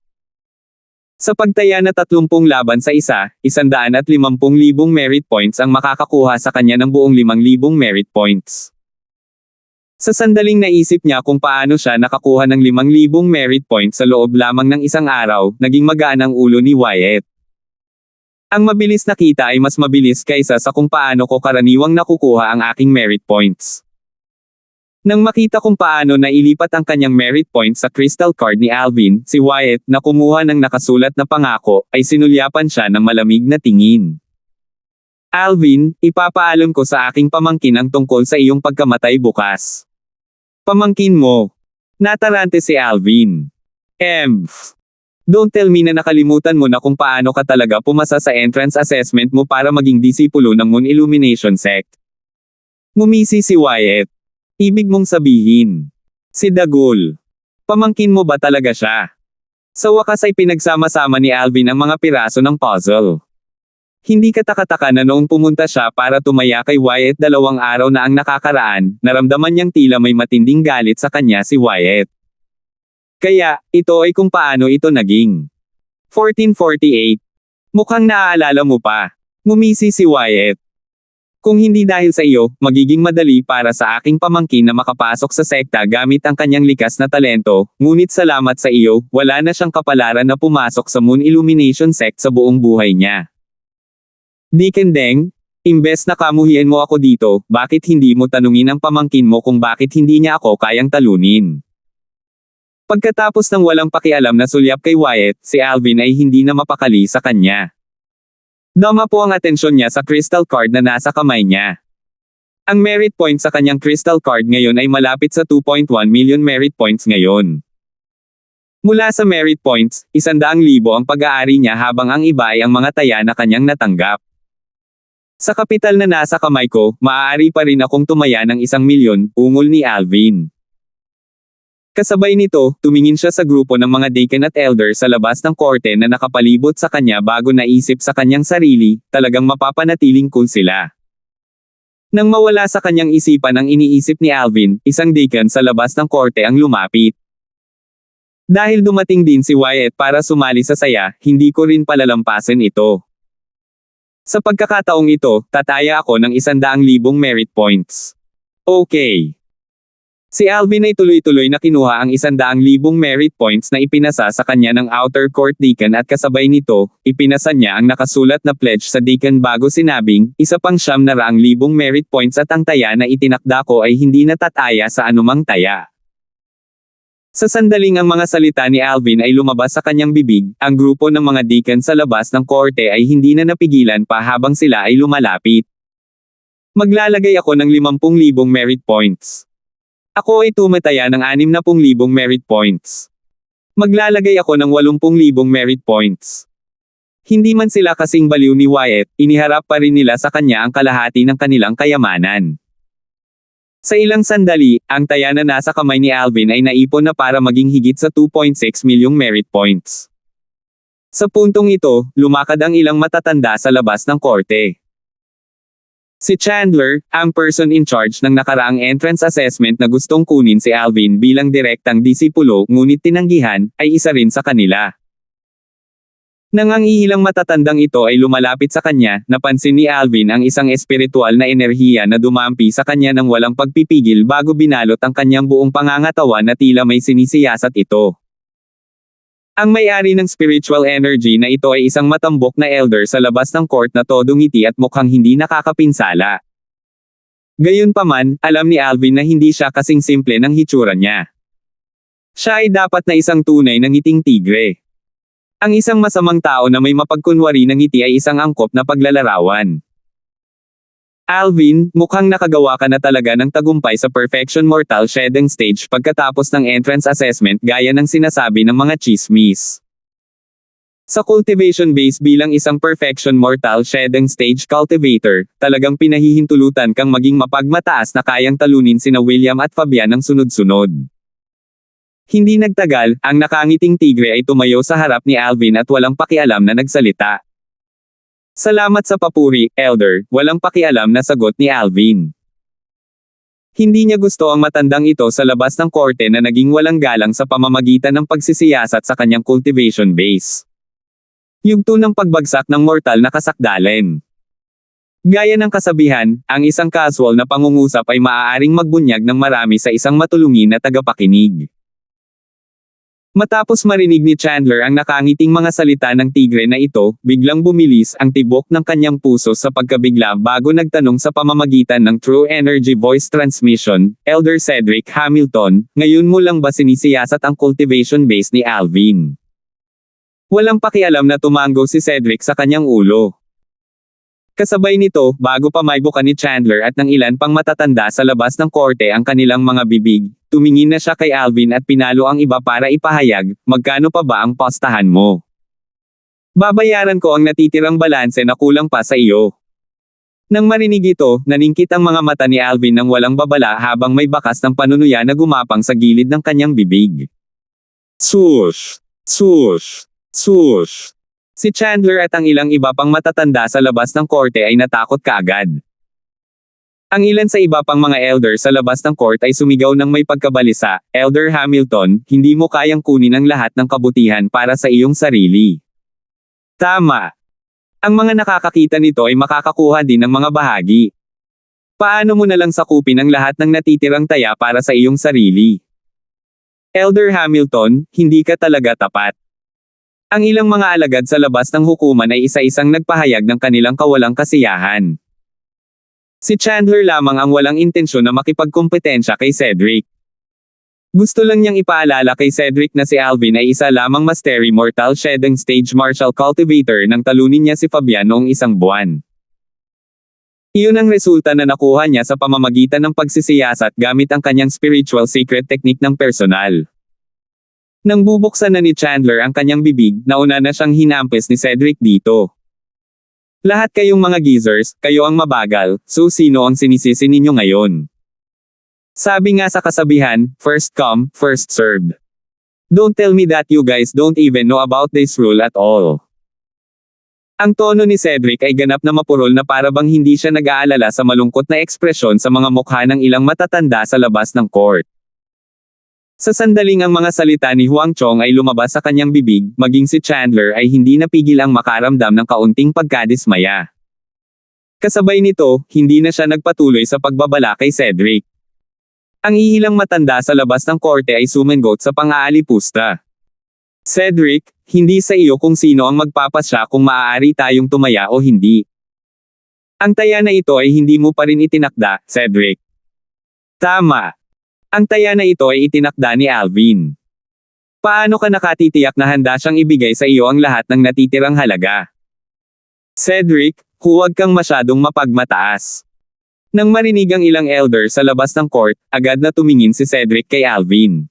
Sa pagtaya na 30 laban sa isa, 150,000 merit points ang makakakuha sa kanya ng buong 5,000 merit points. Sa sandaling naisip niya kung paano siya nakakuha ng 5,000 merit points sa loob lamang ng isang araw, naging magaan ang ulo ni Wyatt. Ang mabilis na kita ay mas mabilis kaysa sa kung paano ko karaniwang nakukuha ang aking merit points. Nang makita kung paano nailipat ang kanyang merit points sa crystal card ni Alvin, si Wyatt, na kumuha ng nakasulat na pangako, ay sinulyapan siya ng malamig na tingin. Alvin, ipapaalam ko sa aking pamangkin ang tungkol sa iyong pagkamatay bukas. Pamangkin mo. Natarante si Alvin. Don't tell me na nakalimutan mo na kung paano ka talaga pumasa sa entrance assessment mo para maging disipulo ng Moon Illumination Sect. Ngumisi si Wyatt. Ibig mong sabihin. Si Dagul. Pamangkin mo ba talaga siya? Sa wakas ay pinagsama-sama ni Alvin ang mga piraso ng puzzle. Hindi katakataka na noong pumunta siya para tumaya kay Wyatt 2 araw na ang nakakaraan, naramdaman niyang tila may matinding galit sa kanya si Wyatt. Kaya, ito ay kung paano ito naging. 1448. Mukhang naaalala mo pa. Ngumisi si Wyatt. Kung hindi dahil sa iyo, magiging madali para sa aking pamangkin na makapasok sa sekta gamit ang kanyang likas na talento, ngunit salamat sa iyo, wala na siyang kapalaran na pumasok sa Moon Illumination sect sa buong buhay niya. Deacon Deng, imbes na kamuhian mo ako dito, bakit hindi mo tanungin ang pamangkin mo kung bakit hindi niya ako kayang talunin? Pagkatapos ng walang pakialam na sulyap kay Wyatt, si Alvin ay hindi na mapakali sa kanya. Dama po ang atensyon niya sa crystal card na nasa kamay niya. Ang merit point sa kanyang crystal card ngayon ay malapit sa 2.1 million merit points ngayon. Mula sa merit points, 100,000 ang pag-aari niya habang ang iba ay ang mga taya na kanyang natanggap. Sa kapital na nasa kamay ko, maaari pa rin akong tumaya ng 1,000,000, ungol ni Alvin. Kasabay nito, tumingin siya sa grupo ng mga deacon at elder sa labas ng korte na nakapalibot sa kanya bago naisip sa kanyang sarili, talagang mapapanatiling cool sila. Nang mawala sa kanyang isipan ang iniisip ni Alvin, isang deacon sa labas ng korte ang lumapit. Dahil dumating din si Wyatt para sumali sa saya, hindi ko rin palalampasin ito. Sa pagkakataong ito, tataya ako ng 100,000 merit points. Okay. Si Alvin ay tuloy-tuloy na kinuha ang 100,000 merit points na ipinasa sa kanya ng Outer Court Deacon at kasabay nito, ipinasa niya ang nakasulat na pledge sa Deacon bago sinabing, isa pang 900,000 merit points at ang taya na itinakda ko ay hindi natataya sa anumang taya. Sa sandaling ang mga salita ni Alvin ay lumabas sa kanyang bibig, ang grupo ng mga deacon sa labas ng korte ay hindi na napigilan pa habang sila ay lumalapit. Maglalagay ako ng 50,000 merit points. Ako ay tumataya ng 60,000 merit points. Maglalagay ako ng 80,000 merit points. Hindi man sila kasing baliw ni Wyatt, iniharap pa rin nila sa kanya ang kalahati ng kanilang kayamanan. Sa ilang sandali, ang taya na nasa kamay ni Alvin ay naipon na para maging higit sa 2.6 milyong merit points. Sa puntong ito, lumakad ang ilang matatanda sa labas ng korte. Si Chandler, ang person in charge ng nakaraang entrance assessment na gustong kunin si Alvin bilang direktang disipulo ngunit tinanggihan, ay isa rin sa kanila. Nang ang ihilang matatandang ito ay lumalapit sa kanya, napansin ni Alvin ang isang espiritual na enerhiya na dumampi sa kanya ng walang pagpipigil bago binalot ang kanyang buong pangangatawan na tila may sinisiyasat ito. Ang may-ari ng spiritual energy na ito ay isang matambok na elder sa labas ng court na todo ngiti at mukhang hindi nakakapinsala. Gayunpaman, alam ni Alvin na hindi siya kasing simple ng hitsura niya. Siya ay dapat na isang tunay na ngiting tigre. Ang isang masamang tao na may mapagkunwari ng ngiti ay isang angkop na paglalarawan. Alvin, mukhang nakagawa ka na talaga ng tagumpay sa Perfection Mortal Shedding Stage pagkatapos ng entrance assessment gaya ng sinasabi ng mga chismis. Sa cultivation base bilang isang Perfection Mortal Shedding Stage cultivator, talagang pinahihintulutan kang maging mapagmataas na kayang talunin sina William at Fabian ng sunod-sunod. Hindi nagtagal, ang nakangiting tigre ay tumayo sa harap ni Alvin at walang pakialam na nagsalita. Salamat sa papuri, Elder, walang pakialam na sagot ni Alvin. Hindi niya gusto ang matandang ito sa labas ng korte na naging walang galang sa pamamagitan ng pagsisiyasat sa kanyang cultivation base. Yugto ng pagbagsak ng mortal na kasakdalen. Gaya ng kasabihan, ang isang casual na pangungusap ay maaaring magbunyag ng marami sa isang matulungin na tagapakinig. Matapos marinig ni Chandler ang nakangiting mga salita ng tigre na ito, biglang bumilis ang tibok ng kanyang puso sa pagkabigla bago nagtanong sa pamamagitan ng True Energy Voice Transmission, Elder Cedric Hamilton, ngayon mo lang ba sinisiyasat ang cultivation base ni Alvin? Walang pakialam na tumango si Cedric sa kanyang ulo. Kasabay nito, bago pa maibuka ni Chandler at ng ilan pang matatanda sa labas ng korte ang kanilang mga bibig, tumingin na siya kay Alvin at pinalo ang iba para ipahayag, magkano pa ba ang postahan mo? Babayaran ko ang natitirang balanse na kulang pa sa iyo. Nang marinig ito, naningkit ang mga mata ni Alvin ng walang babala habang may bakas ng panunuya na gumapang sa gilid ng kanyang bibig. Sush! Sush! Sush! Si Chandler at ang ilang iba pang matatanda sa labas ng korte ay natakot kaagad. Ang ilan sa iba pang mga elder sa labas ng court ay sumigaw ng may pagkabalisa, Elder Hamilton, hindi mo kayang kunin ang lahat ng kabutihan para sa iyong sarili. Tama. Ang mga nakakakita nito ay makakakuha din ng mga bahagi. Paano mo na lang sakupin ang lahat ng natitirang taya para sa iyong sarili? Elder Hamilton, hindi ka talaga tapat. Ang ilang mga alagad sa labas ng hukuman ay isa-isang nagpahayag ng kanilang kawalang kasiyahan. Si Chandler lamang ang walang intensyon na makipagkompetensya kay Cedric. Gusto lang niyang ipaalala kay Cedric na si Alvin ay isa lamang mastery mortal shedding stage martial cultivator nang talunin niya si Fabian noong isang buwan. Iyon ang resulta na nakuha niya sa pamamagitan ng pagsisiyasat gamit ang kanyang spiritual secret technique ng personal. Nang bubuksan na ni Chandler ang kanyang bibig, nauna na siyang hinampes ni Cedric dito. Lahat kayong mga geezers, kayo ang mabagal, so sino ang sinisisi ninyo ngayon? Sabi nga sa kasabihan, first come, first served. Don't tell me that you guys don't even know about this rule at all. Ang tono ni Cedric ay ganap na mapurol na para bang hindi siya nag-aalala sa malungkot na ekspresyon sa mga mukha ng ilang matatanda sa labas ng court. Sa sandaling ang mga salita ni Huang Chong ay lumabas sa kanyang bibig, maging si Chandler ay hindi napigil ang makaramdam ng kaunting pagkadismaya. Kasabay nito, hindi na siya nagpatuloy sa pagbabala kay Cedric. Ang ihilang matanda sa labas ng korte ay sumengot sa pang-aalipusta. Cedric, hindi sa iyo kung sino ang magpapasya kung maaari tayong tumaya o hindi. Ang taya na ito ay hindi mo pa rin itinakda, Cedric. Tama. Ang taya na ito ay itinakda ni Alvin. Paano ka nakatitiyak na handa siyang ibigay sa iyo ang lahat ng natitirang halaga? Cedric, huwag kang masyadong mapagmataas. Nang marinig ang ilang elder sa labas ng court, agad na tumingin si Cedric kay Alvin.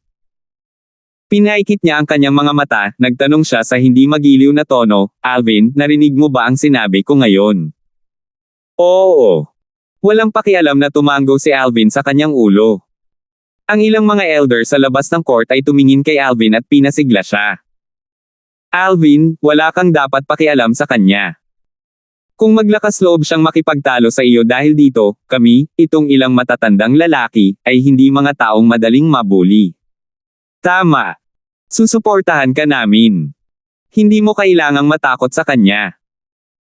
Pinaikit niya ang kanyang mga mata, nagtanong siya sa hindi magiliw na tono, Alvin, narinig mo ba ang sinabi ko ngayon? Oo. Walang pakialam na tumango si Alvin sa kanyang ulo. Ang ilang mga elder sa labas ng court ay tumingin kay Alvin at pinasigla siya. Alvin, wala kang dapat pakialam sa kanya. Kung maglakas loob siyang makipagtalo sa iyo dahil dito, kami, itong ilang matatandang lalaki, ay hindi mga taong madaling mabuli. Tama. Susuportahan ka namin. Hindi mo kailangang matakot sa kanya.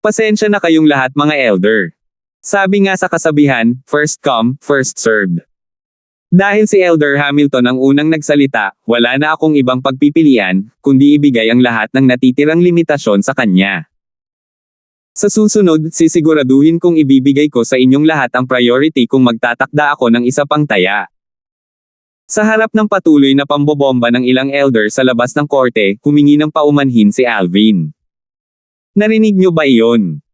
Pasensya na kayong lahat mga elder. Sabi nga sa kasabihan, first come, first served. Dahil si Elder Hamilton ang unang nagsalita, wala na akong ibang pagpipilian, kundi ibigay ang lahat ng natitirang limitasyon sa kanya. Sa susunod, sisiguraduhin kong ibibigay ko sa inyong lahat ang priority kung magtatakda ako ng isa pang taya. Sa harap ng patuloy na pambobomba ng ilang elder sa labas ng korte, humingi ng paumanhin si Alvin. Narinig niyo ba iyon?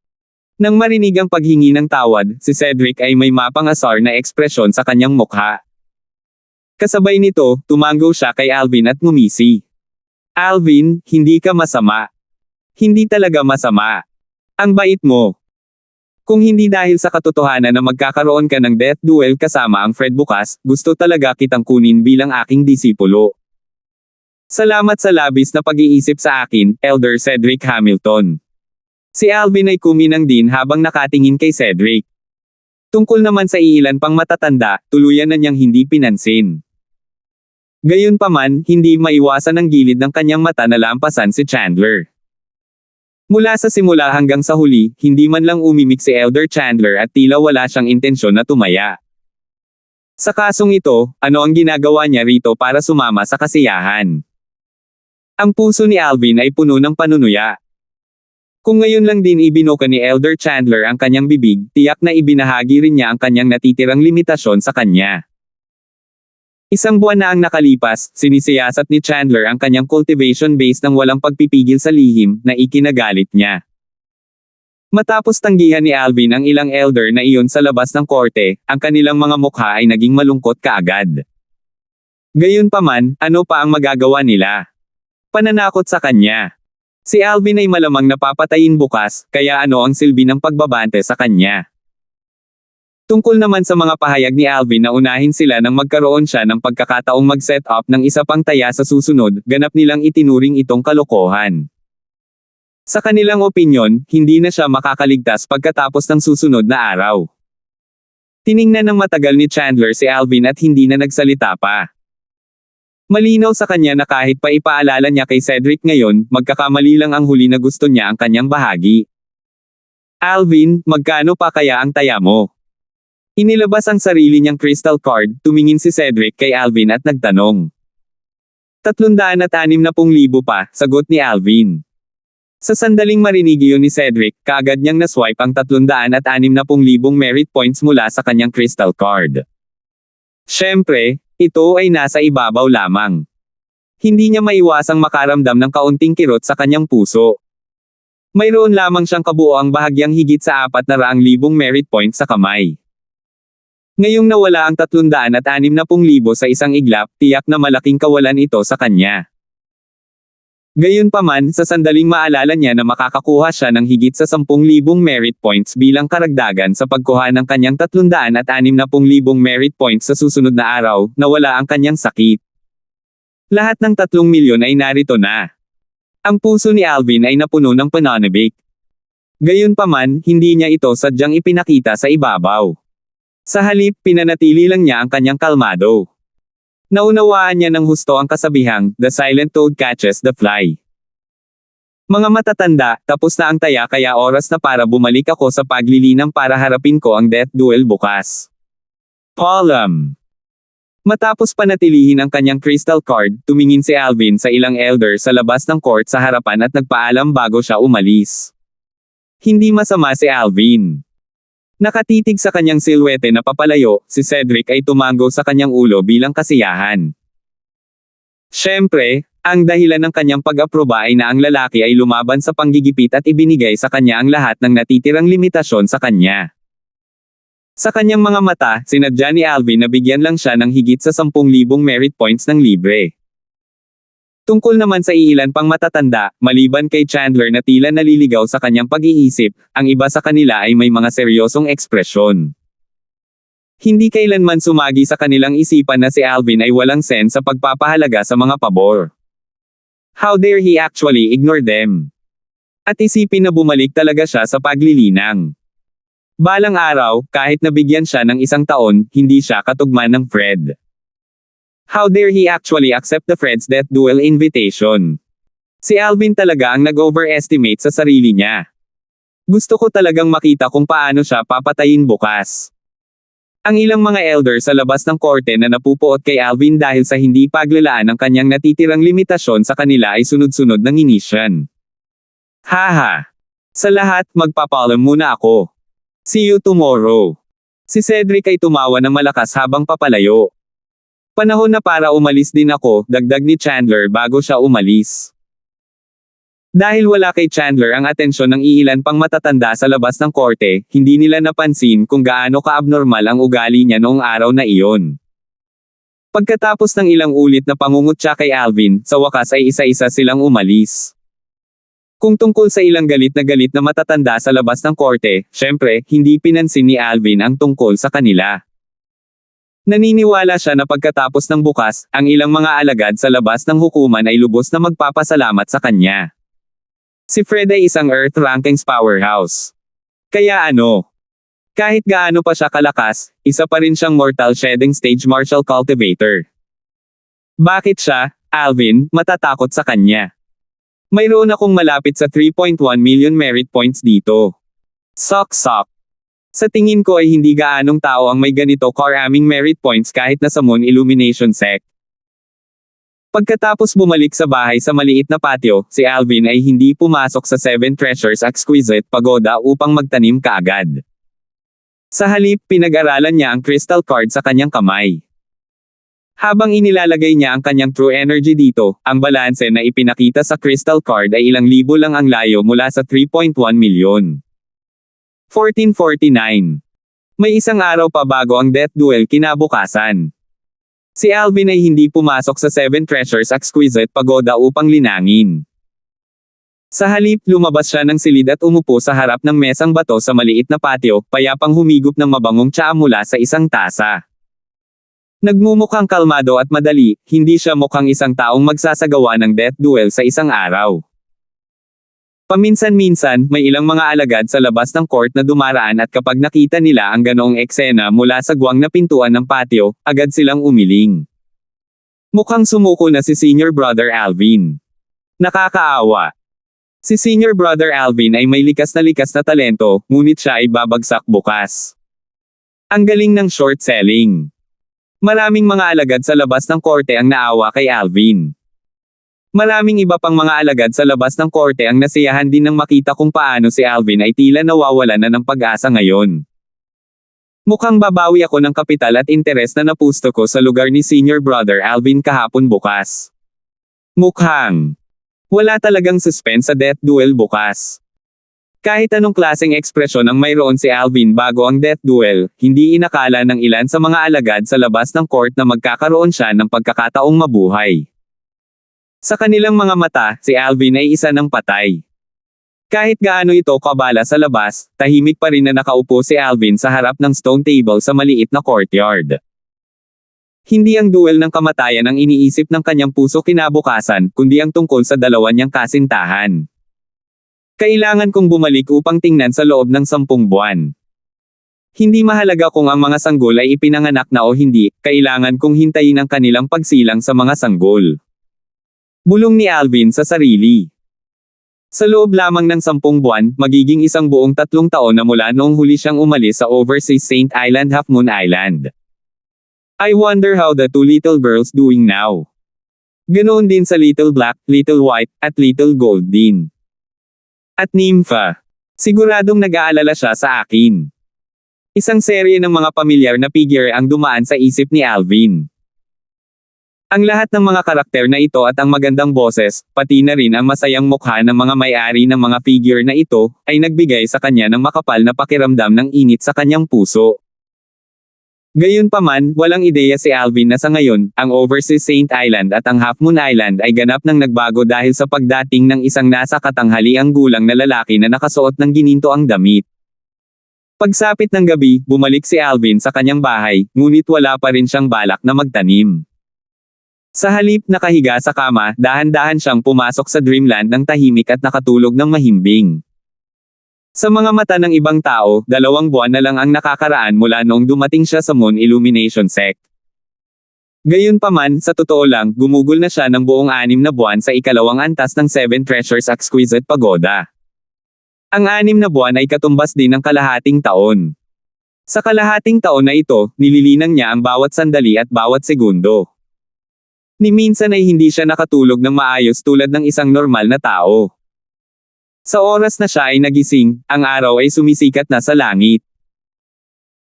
Nang marinig ang paghingi ng tawad, si Cedric ay may mapang-asar na ekspresyon sa kanyang mukha. Kasabay nito, tumango siya kay Alvin at ngumisi. Alvin, hindi ka masama. Hindi talaga masama. Ang bait mo. Kung hindi dahil sa katotohanan na magkakaroon ka ng death duel kasama ang Fred bukas, gusto talaga kitang kunin bilang aking disipulo. Salamat sa labis na pag-iisip sa akin, Elder Cedric Hamilton. Si Alvin ay kuminang din habang nakatingin kay Cedric. Tungkol naman sa iilan pang matatanda, tuluyan na niyang hindi pinansin. Gayunpaman, hindi maiwasan ang gilid ng kanyang mata na lampasan si Chandler. Mula sa simula hanggang sa huli, hindi man lang umimik si Elder Chandler at tila wala siyang intensyon na tumaya. Sa kasong ito, ano ang ginagawa niya rito para sumama sa kasiyahan? Ang puso ni Alvin ay puno ng panunuya. Kung ngayon lang din ibinuka ni Elder Chandler ang kanyang bibig, tiyak na ibinahagi rin niya ang kanyang natitirang limitasyon sa kanya. Isang buwan na ang nakalipas, sinisiyasat ni Chandler ang kanyang cultivation base ng walang pagpipigil sa lihim, na ikinagalit niya. Matapos tanggihan ni Alvin ang ilang elder na iyon sa labas ng korte, ang kanilang mga mukha ay naging malungkot kaagad. Gayunpaman, ano pa ang magagawa nila? Pananakot sa kanya. Si Alvin ay malamang napapatayin bukas, kaya ano ang silbi ng pagbabante sa kanya? Tungkol naman sa mga pahayag ni Alvin na unahin sila nang magkaroon siya ng pagkakataong mag-set up ng isa pang taya sa susunod, ganap nilang itinuring itong kalokohan. Sa kanilang opinyon, hindi na siya makakaligtas pagkatapos ng susunod na araw. Tiningnan ng matagal ni Chandler si Alvin at hindi na nagsalita pa. Malinaw sa kanya na kahit pa ipaalala niya kay Cedric ngayon, magkakamali lang ang huli na gusto niya ang kanyang bahagi. Alvin, magkano pa kaya ang taya mo? Inilabas ang sarili niyang crystal card, tumingin si Cedric kay Alvin at nagtanong. 360,000 pa, sagot ni Alvin. Sa sandaling marinig iyon ni Cedric, kaagad niyang naswipe ang 360,000 merit points mula sa kanyang crystal card. Siyempre, ito ay nasa ibabaw lamang. Hindi niya maiwasang makaramdam ng kaunting kirot sa kanyang puso. Mayroon lamang siyang kabuoang bahagyang higit sa 400,000 merit points sa kamay. Ngayong nawala ang 360,000 sa isang iglap, tiyak na malaking kawalan ito sa kanya. Gayunpaman, sa sandaling maalala niya na makakakuha siya ng higit sa 10,000 merit points bilang karagdagan sa pagkuha ng kanyang 360,000 merit points sa susunod na araw, nawala ang kanyang sakit. Lahat ng 3 milyon ay narito na. Ang puso ni Alvin ay napuno ng pananabik. Gayunpaman, hindi niya ito sadyang ipinakita sa ibabaw. Sa halip, pinanatili lang niya ang kanyang kalmado. Naunawaan niya ng husto ang kasabihang, "The silent toad catches the fly." Mga matatanda, tapos na ang taya kaya oras na para bumalik ako sa paglilinang para harapin ko ang death duel bukas. Column. Matapos panatilihin ang kanyang crystal card, tumingin si Alvin sa ilang elder sa labas ng court sa harapan at nagpaalam bago siya umalis. Hindi masama si Alvin. Nakatitig sa kanyang silwete na papalayo, si Cedric ay tumango sa kanyang ulo bilang kasiyahan. Siyempre, ang dahilan ng kanyang pag-aproba ay na ang lalaki ay lumaban sa panggigipit at ibinigay sa kanya ang lahat ng natitirang limitasyon sa kanya. Sa kanyang mga mata, sinadya ni Alvin na bigyan lang siya ng higit sa 10,000 merit points ng libre. Tungkol naman sa iilan pang matatanda, maliban kay Chandler na tila naliligaw sa kanyang pag-iisip, ang iba sa kanila ay may mga seryosong ekspresyon. Hindi kailanman sumagi sa kanilang isipan na si Alvin ay walang sense sa pagpapahalaga sa mga pabor. How dare he actually ignore them? At isipin na bumalik talaga siya sa paglilinang. Balang araw, kahit nabigyan siya ng 1 taon, hindi siya katugma ng Fred. How dare he actually accept the Fred's death duel invitation? Si Alvin talaga ang nag-overestimate sa sarili niya. Gusto ko talagang makita kung paano siya papatayin bukas. Ang ilang mga elder sa labas ng korte na napupuot kay Alvin dahil sa hindi paglalaan ng kanyang natitirang limitasyon sa kanila ay sunod-sunod ng inisyan. Haha! Sa lahat, magpapalam muna ako. See you tomorrow. Si Cedric ay tumawa ng malakas habang papalayo. Panahon na para umalis din ako, dagdag ni Chandler bago siya umalis. Dahil wala kay Chandler ang atensyon ng iilan pang matatanda sa labas ng korte, hindi nila napansin kung gaano ka-abnormal ang ugali niya noong araw na iyon. Pagkatapos ng ilang ulit na pangungutya kay Alvin, sa wakas ay isa-isa silang umalis. Kung tungkol sa ilang galit na matatanda sa labas ng korte, syempre, hindi pinansin ni Alvin ang tungkol sa kanila. Naniniwala siya na pagkatapos ng bukas, ang ilang mga alagad sa labas ng hukuman ay lubos na magpapasalamat sa kanya. Si Fred ay isang Earth rankings powerhouse. Kaya kahit gaano pa siya kalakas, isa pa rin siyang mortal shedding stage martial cultivator. Bakit siya, Alvin, matatakot sa kanya? Mayroon akong malapit sa 3.1 million merit points dito. Sok. Sa tingin ko ay hindi gaanong tao ang may ganito karaming merit points kahit na sa Moon Illumination Sect. Pagkatapos bumalik sa bahay sa maliit na patio, si Alvin ay hindi pumasok sa 7 Treasures Exquisite Pagoda upang magtanim kaagad. Sa halip, pinag-aralan niya ang crystal card sa kanyang kamay. Habang inilalagay niya ang kanyang true energy dito, ang balanse na ipinakita sa crystal card ay ilang libo lang ang layo mula sa 3.1 milyon. 1449. May isang araw pa bago ang death duel kinabukasan. Si Alvin ay hindi pumasok sa 7 Treasures Exquisite Pagoda upang linangin. Sa halip, lumabas siya ng silid at umupo sa harap ng mesang bato sa maliit na patio, payapang humigop ng mabangong tsaa mula sa isang tasa. Nagmumukhang kalmado at madali, hindi siya mukhang isang taong magsasagawa ng death duel sa isang araw. Paminsan-minsan, may ilang mga alagad sa labas ng court na dumaraan at kapag nakita nila ang ganoong eksena mula sa guwang na pintuan ng patio, agad silang umiling. Mukhang sumuko na si Senior Brother Alvin. Nakakaawa. Si Senior Brother Alvin ay may likas na talento, ngunit siya ay babagsak bukas. Ang galing ng short selling. Maraming mga alagad sa labas ng korte ang naawa kay Alvin. Maraming iba pang mga alagad sa labas ng korte ang nasiyahan din nang makita kung paano si Alvin ay tila nawawala na ng pag-asa ngayon. Mukhang babawi ako ng kapital at interes na napusto ko sa lugar ni Senior Brother Alvin kahapon bukas. Mukhang wala talagang suspense sa death duel bukas. Kahit anong klaseng ekspresyon ang mayroon si Alvin bago ang death duel, hindi inakala ng ilan sa mga alagad sa labas ng court na magkakaroon siya ng pagkakataong mabuhay. Sa kanilang mga mata, si Alvin ay isa ng patay. Kahit gaano ito kabala sa labas, tahimik pa rin na nakaupo si Alvin sa harap ng stone table sa maliit na courtyard. Hindi ang duel ng kamatayan ang iniisip ng kanyang puso kinabukasan, kundi ang tungkol sa dalawa niyang kasintahan. Kailangan kong bumalik upang tingnan sa loob ng 10 buwan. Hindi mahalaga kung ang mga sanggol ay ipinanganak na o hindi, kailangan kong hintayin ang kanilang pagsilang sa mga sanggol. Bulong ni Alvin sa sarili. Sa loob lamang ng 10 buwan, magiging isang buong 3 taon na mula noong huli siyang umalis sa overseas Saint Island Half Moon Island. I wonder how the 2 little girls doing now. Ganoon din sa Little Black, Little White, at Little Gold din. At Nympha. Siguradong nag-aalala siya sa akin. Isang serye ng mga pamilyar na figure ang dumaan sa isip ni Alvin. Ang lahat ng mga karakter na ito at ang magandang boses, pati na rin ang masayang mukha ng mga may-ari ng mga figure na ito, ay nagbigay sa kanya ng makapal na pakiramdam ng init sa kanyang puso. Gayunpaman, walang ideya si Alvin na sa ngayon, ang overseas Saint Island at ang Half Moon Island ay ganap ng nagbago dahil sa pagdating ng isang nasa katanghaliang gulang na lalaki na nakasuot ng gininto ang damit. Pagsapit ng gabi, bumalik si Alvin sa kanyang bahay, ngunit wala pa rin siyang balak na magtanim. Sa halip nakahiga sa kama, dahan-dahan siyang pumasok sa dreamland ng tahimik at nakatulog ng mahimbing. Sa mga mata ng ibang tao, 2 buwan na lang ang nakakaraan mula noong dumating siya sa Moon Illumination Sect. Gayunpaman, sa totoo lang, gumugol na siya ng buong 6 na buwan sa ikalawang antas ng 7 Treasures Exquisite Pagoda. Ang 6 na buwan ay katumbas din ng kalahating taon. Sa kalahating taon na ito, nililinang niya ang bawat sandali at bawat segundo. Ni minsan ay hindi siya nakatulog ng maayos tulad ng isang normal na tao. Sa oras na siya ay nagising, ang araw ay sumisikat na sa langit.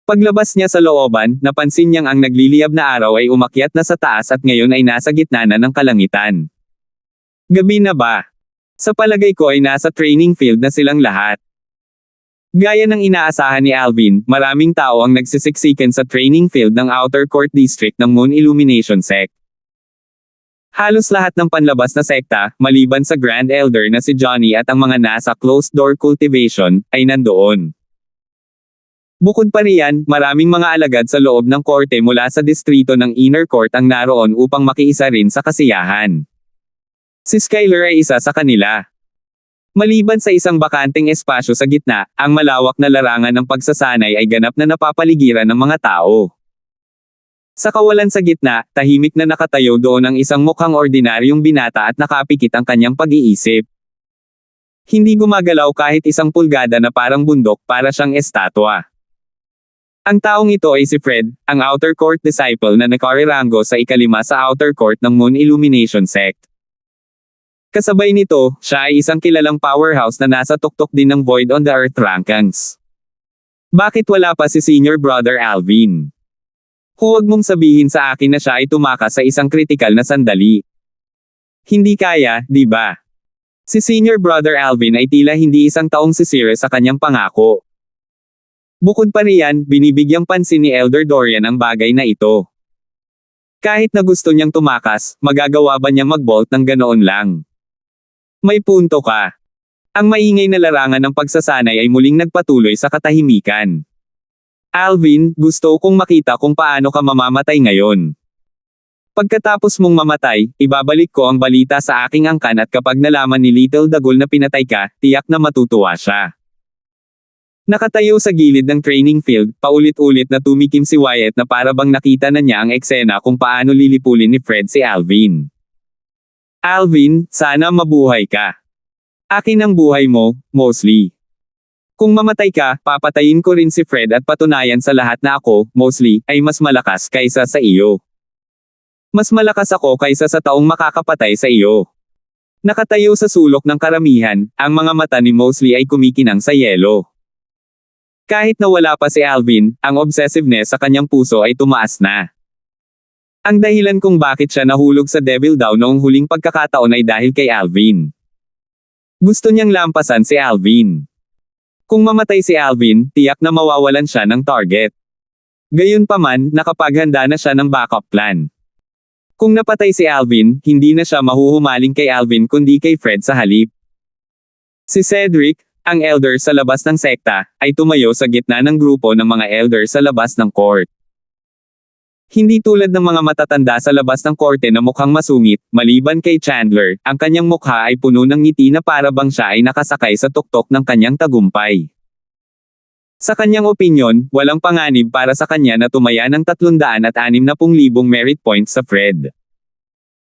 Paglabas niya sa looban, napansin niyang ang nagliliyab na araw ay umakyat na sa taas at ngayon ay nasa gitna na ng kalangitan. Gabi na ba? Sa palagay ko ay nasa training field na silang lahat. Gaya ng inaasahan ni Alvin, maraming tao ang nagsisiksikan sa training field ng Outer Court District ng Moon Illumination Sect. Halos lahat ng panlabas na sekta, maliban sa Grand Elder na si Johnny at ang mga nasa closed-door cultivation, ay nandoon. Bukod pa riyan, maraming mga alagad sa loob ng korte mula sa distrito ng Inner Court ang naroon upang makiisa rin sa kasiyahan. Si Skyler ay isa sa kanila. Maliban sa isang bakanteng espasyo sa gitna, ang malawak na larangan ng pagsasanay ay ganap na napapaligiran ng mga tao. Sa kawalan sa gitna, tahimik na nakatayo doon ang isang mukhang ordinaryong binata at nakapikit ang kanyang pag-iisip. Hindi gumagalaw kahit 1 pulgada na parang bundok, para siyang estatwa. Ang taong ito ay si Fred, ang Outer Court disciple na nakariranggo sa ika-5 sa Outer Court ng Moon Illumination Sect. Kasabay nito, siya ay isang kilalang powerhouse na nasa tuktok din ng Void on the Earth rankings. Bakit wala pa si Senior Brother Alvin? Huwag mong sabihin sa akin na siya ay tumakas sa isang kritikal na sandali. Hindi kaya, di ba? Si Senior Brother Alvin ay tila hindi isang taong sisira sa kanyang pangako. Bukod pa riyan, binibigyang pansin ni Elder Dorian ang bagay na ito. Kahit na gusto niyang tumakas, magagawa ba niya mag-bolt ng ganoon lang? May punto ka. Ang maingay na larangan ng pagsasanay ay muling nagpatuloy sa katahimikan. Alvin, gusto kong makita kung paano ka mamamatay ngayon. Pagkatapos mong mamatay, ibabalik ko ang balita sa aking angkan at kapag nalaman ni Little Dagol na pinatay ka, tiyak na matutuwa siya. Nakatayo sa gilid ng training field, paulit-ulit na tumikim si Wyatt na para bang nakita na niya ang eksena kung paano lilipulin ni Fred si Alvin. Alvin, sana mabuhay ka. Akin ang buhay mo, mostly. Kung mamatay ka, papatayin ko rin si Fred at patunayan sa lahat na ako, mostly, ay mas malakas kaysa sa iyo. Mas malakas ako kaysa sa taong makakapatay sa iyo. Nakatayo sa sulok ng karamihan, ang mga mata ni Mosley ay kumikinang sa yelo. Kahit na wala pa si Alvin, ang obsessiveness sa kanyang puso ay tumaas na. Ang dahilan kung bakit siya nahulog sa Devil Daw noong huling pagkakataon ay dahil kay Alvin. Gusto niyang lampasan si Alvin. Kung mamatay si Alvin, tiyak na mawawalan siya ng target. Gayunpaman, nakapaghanda na siya ng backup plan. Kung napatay si Alvin, hindi na siya mahuhumaling kay Alvin kundi kay Fred sa halip. Si Cedric, ang elder sa labas ng sekta, ay tumayo sa gitna ng grupo ng mga elder sa labas ng court. Hindi tulad ng mga matatanda sa labas ng korte na mukhang masungit, maliban kay Chandler, ang kanyang mukha ay puno ng ngiti na para bang siya ay nakasakay sa tuktok ng kanyang tagumpay. Sa kanyang opinyon, walang panganib para sa kanya na tumaya ng 360,000 merit points sa Fred.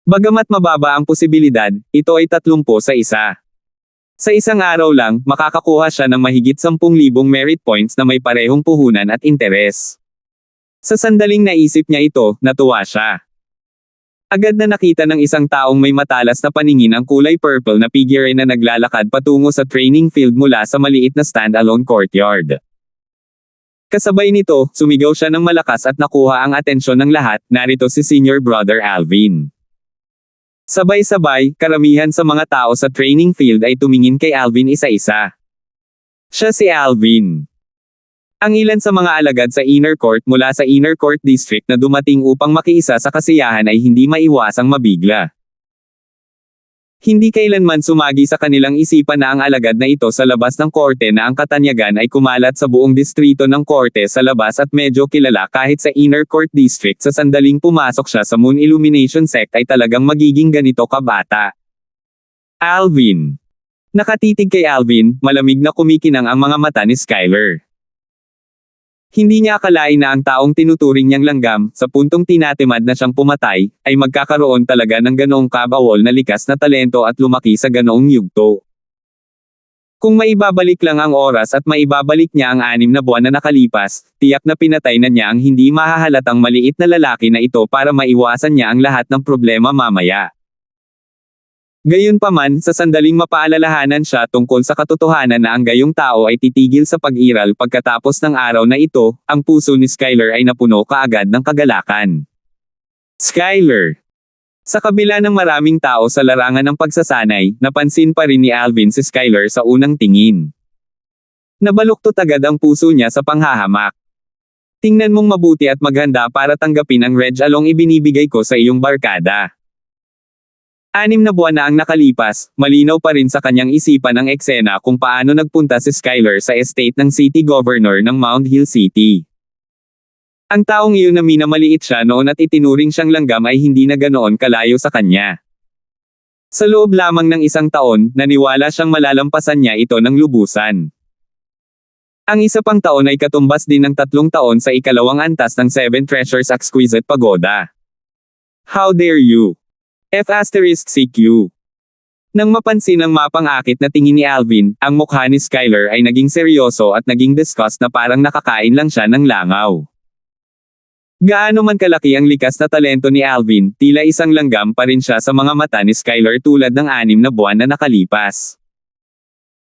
Bagamat mababa ang posibilidad, ito ay 30 sa isa. Sa isang araw lang, makakakuha siya ng mahigit 10,000 merit points na may parehong puhunan at interes. Sa sandaling naisip niya ito, natuwa siya. Agad na nakita ng isang taong may matalas na paningin ang kulay purple na figure na naglalakad patungo sa training field mula sa maliit na stand-alone courtyard. Kasabay nito, sumigaw siya ng malakas at nakuha ang atensyon ng lahat, narito si Senior Brother Alvin. Sabay-sabay, karamihan sa mga tao sa training field ay tumingin kay Alvin isa-isa. Siya si Alvin. Ang ilan sa mga alagad sa Inner Court mula sa Inner Court District na dumating upang makiisa sa kasiyahan ay hindi maiwasang mabigla. Hindi kailanman sumagi sa kanilang isipan na ang alagad na ito sa labas ng korte na ang katanyagan ay kumalat sa buong distrito ng korte sa labas at medyo kilala kahit sa Inner Court District sa sandaling pumasok siya sa Moon Illumination Sect ay talagang magiging ganito kabata. Alvin. Nakatitig kay Alvin, malamig na kumikinang ang mga mata ni Skyler. Hindi niya akalain na ang taong tinuturing niyang langgam, sa puntong tinatimad na siyang pumatay, ay magkakaroon talaga ng ganoong kabawol na likas na talento at lumaki sa ganoong yugto. Kung maibabalik lang ang oras at maibabalik niya ang 6 na buwan na nakalipas, tiyak na pinatay na niya ang hindi mahahalatang maliit na lalaki na ito para maiwasan niya ang lahat ng problema mamaya. Gayunpaman, sa sandaling mapaalalahanan siya tungkol sa katotohanan na ang gayong tao ay titigil sa pag-iral pagkatapos ng araw na ito, ang puso ni Skyler ay napuno kaagad ng kagalakan. Skyler. Sa kabila ng maraming tao sa larangan ng pagsasanay, napansin pa rin ni Alvin si Skyler sa unang tingin. Nabaluktot agad ang puso niya sa panghahamak. Tingnan mong mabuti at maghanda para tanggapin ang Reg Along ibinibigay ko sa iyong barkada. 6 na buwan na ang nakalipas, malinaw pa rin sa kanyang isipan ang eksena kung paano nagpunta si Skyler sa estate ng City Governor ng Mount Hill City. Ang taong iyon na minamaliit siya noon at itinuring siyang langgam ay hindi na ganoon kalayo sa kanya. Sa loob lamang ng 1 taon, naniwala siyang malalampasan niya ito ng lubusan. Ang isa pang taon ay katumbas din ng 3 taon sa ikalawang antas ng 7 Treasures Exquisite Pagoda. How dare you? F*CQ. Nang mapansin ang mapang-akit na tingin ni Alvin, ang mukha ni Skyler ay naging seryoso at naging disgust na parang nakakain lang siya ng langaw. Gaano man kalaki ang likas na talento ni Alvin, tila isang langgam pa rin siya sa mga mata ni Skyler tulad ng 6 na buwan na nakalipas.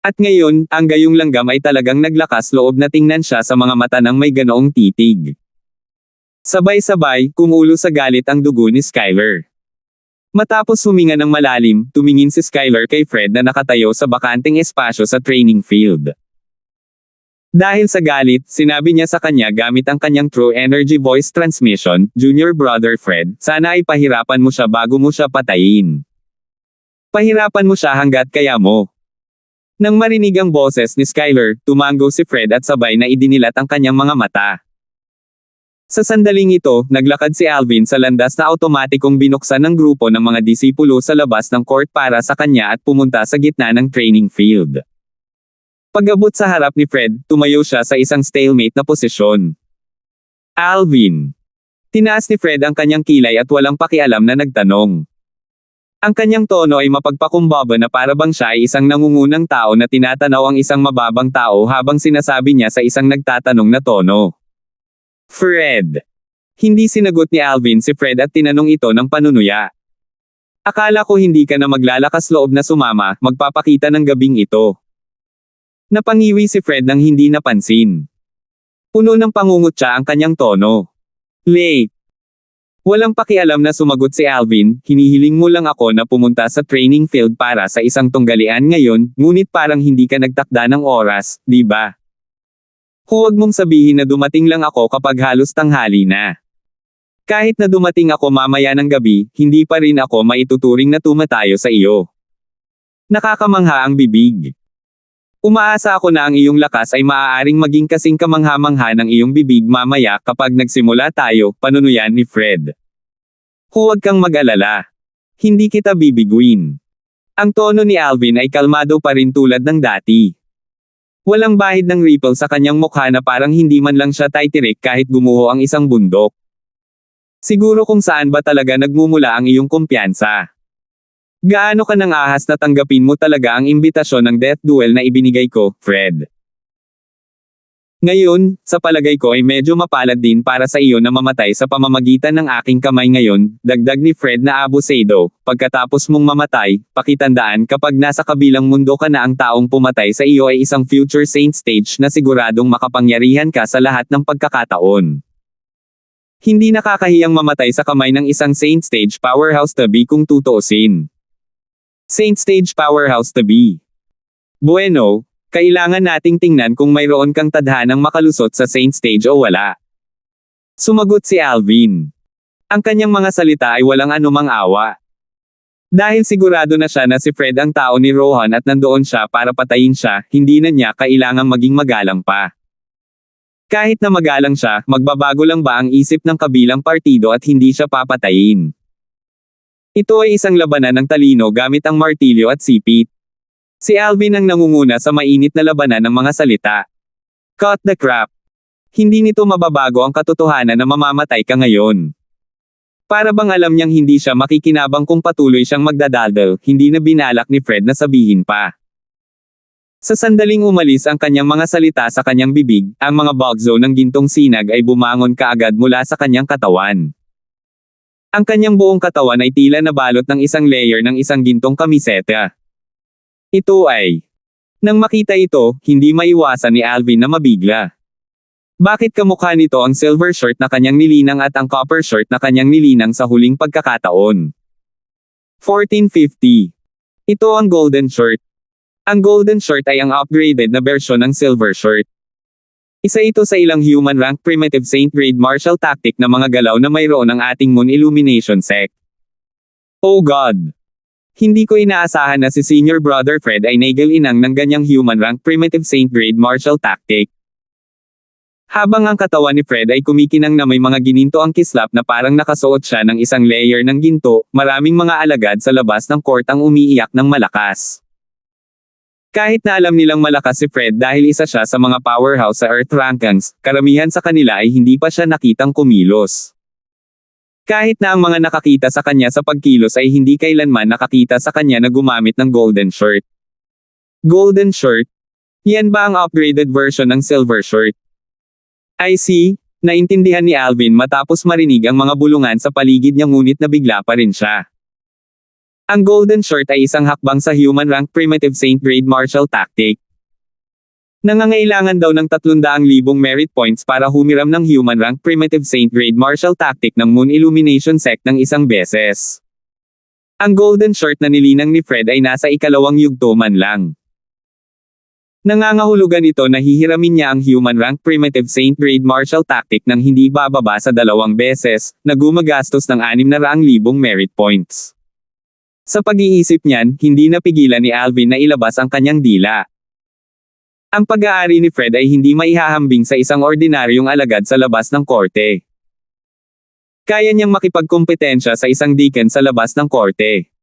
At ngayon, ang gayong langgam ay talagang naglakas loob na tingnan siya sa mga mata ng may ganoong titig. Sabay-sabay, kumulo sa galit ang dugo ni Skyler. Matapos huminga ng malalim, tumingin si Skyler kay Fred na nakatayo sa bakanteng espasyo sa training field. Dahil sa galit, sinabi niya sa kanya gamit ang kanyang True Energy Voice Transmission, Junior Brother Fred, sana ay pahirapan mo siya bago mo siya patayin. Pahirapan mo siya hanggat kaya mo. Nang marinig ang boses ni Skyler, tumango si Fred at sabay na idinilat ang kanyang mga mata. Sa sandaling ito, naglakad si Alvin sa landas na automatikong binuksan ng grupo ng mga disipulo sa labas ng court para sa kanya at pumunta sa gitna ng training field. Pag-abot sa harap ni Fred, tumayo siya sa isang stalemate na posisyon. Alvin. Tinaas ni Fred ang kanyang kilay at walang pakialam na nagtanong. Ang kanyang tono ay mapagpakumbaba na para bang siya ay isang nangungunang tao na tinatanaw ang isang mababang tao habang sinasabi niya sa isang nagtatanong na tono. Fred. Hindi sinagot ni Alvin si Fred at tinanong ito ng panunuya. Akala ko hindi ka na maglalakas loob na sumama, magpapakita ng gabing ito. Napangiwi si Fred nang hindi napansin. Puno ng pangungutya ang kanyang tono. Late. Walang pakialam na sumagot si Alvin, hinihiling mo lang ako na pumunta sa training field para sa isang tunggalian ngayon, ngunit parang hindi ka nagtakda ng oras, di ba? Huwag mong sabihin na dumating lang ako kapag halos tanghali na. Kahit na dumating ako mamaya ng gabi, hindi pa rin ako maituturing na tumatayo sa iyo. Nakakamangha ang bibig. Umaasa ako na ang iyong lakas ay maaaring maging kasing kamangha-mangha ng iyong bibig mamaya kapag nagsimula tayo, panunuyan ni Fred. Huwag kang mag-alala. Hindi kita bibiguin. Ang tono ni Alvin ay kalmado pa rin tulad ng dati. Walang bahid ng ripple sa kanyang mukha na parang hindi man lang siya titirik kahit gumuho ang isang bundok. Siguro kung saan ba talaga nagmumula ang iyong kumpiyansa. Gaano ka nang ahas na tanggapin mo talaga ang imbitasyon ng death duel na ibinigay ko, Fred? Ngayon, sa palagay ko ay medyo mapalad din para sa iyo na mamatay sa pamamagitan ng aking kamay ngayon, dagdag ni Fred na abusado, pagkatapos mong mamatay, pakitandaan kapag nasa kabilang mundo ka na ang taong pumatay sa iyo ay isang future saint stage na siguradong makapangyarihan ka sa lahat ng pagkakataon. Hindi nakakahiyang mamatay sa kamay ng isang saint stage powerhouse tabi kung tutuusin. Saint stage powerhouse tabi. Bueno, kailangan nating tingnan kung mayroon kang tadhanang makalusot sa saint stage o wala. Sumagot si Alvin. Ang kanyang mga salita ay walang anumang awa. Dahil sigurado na siya na si Fred ang tao ni Rohan at nandoon siya para patayin siya, hindi na niya kailangang maging magalang pa. Kahit na magalang siya, magbabago lang ba ang isip ng kabilang partido at hindi siya papatayin? Ito ay isang labanan ng talino gamit ang martilyo at sipit. Si Alvin ang nangunguna sa mainit na labanan ng mga salita. Cut the crap. Hindi nito mababago ang katotohanan na mamamatay ka ngayon. Para bang alam niyang hindi siya makikinabang kung patuloy siyang magdadaldal, hindi na binalak ni Fred na sabihin pa. Sa sandaling umalis ang kanyang mga salita sa kanyang bibig, ang mga bugzo ng gintong sinag ay bumangon kaagad mula sa kanyang katawan. Ang kanyang buong katawan ay tila nabalot ng isang layer ng isang gintong kamiseta. Ito ay. Nang makita ito, hindi maiwasan ni Alvin na mabigla. Bakit kamukha nito ang silver shirt na kanyang nilinang at ang copper shirt na kanyang nilinang sa huling pagkakataon? 1450. Ito ang golden shirt. Ang golden shirt ay ang upgraded na bersyon ng silver shirt. Isa ito sa ilang human rank primitive saint grade martial tactic na mga galaw na mayroon ang ating Moon Illumination sect. Oh God! Hindi ko inaasahan na si Senior Brother Fred ay nagil-inang ng ganyang human rank primitive saint grade martial tactic. Habang ang katawan ni Fred ay kumikinang na may mga gininto ang kislap na parang nakasuot siya ng isang layer ng ginto, maraming mga alagad sa labas ng court ang umiiyak ng malakas. Kahit na alam nilang malakas si Fred dahil isa siya sa mga powerhouse sa Earth rankings, karamihan sa kanila ay hindi pa siya nakitang kumilos. Kahit na ang mga nakakita sa kanya sa pagkilos ay hindi kailanman nakakita sa kanya na gumamit ng golden shirt. Golden shirt? Yan ba ang upgraded version ng silver shirt? I see, naintindihan ni Alvin matapos marinig ang mga bulungan sa paligid niya ngunit nabigla pa rin siya. Ang golden shirt ay isang hakbang sa human rank primitive saint grade martial tactic. Nangangailangan daw ng 300,000 merit points para humiram ng human rank primitive saint grade martial tactic ng Moon Illumination sect ng isang beses. Ang golden shirt na nilinang ni Fred ay nasa ikalawang yugto man lang. Nangangahulugan ito na hihiramin niya ang human rank primitive saint grade martial tactic ng hindi bababa sa 2 beses, na gumagastos ng 600,000 merit points. Sa pag-iisip niyan, hindi napigilan ni Alvin na ilabas ang kanyang dila. Ang pag-aari ni Fred ay hindi maihahambing sa isang ordinaryong alagad sa labas ng korte. Kaya niyang makipagkompetensya sa isang deacon sa labas ng korte.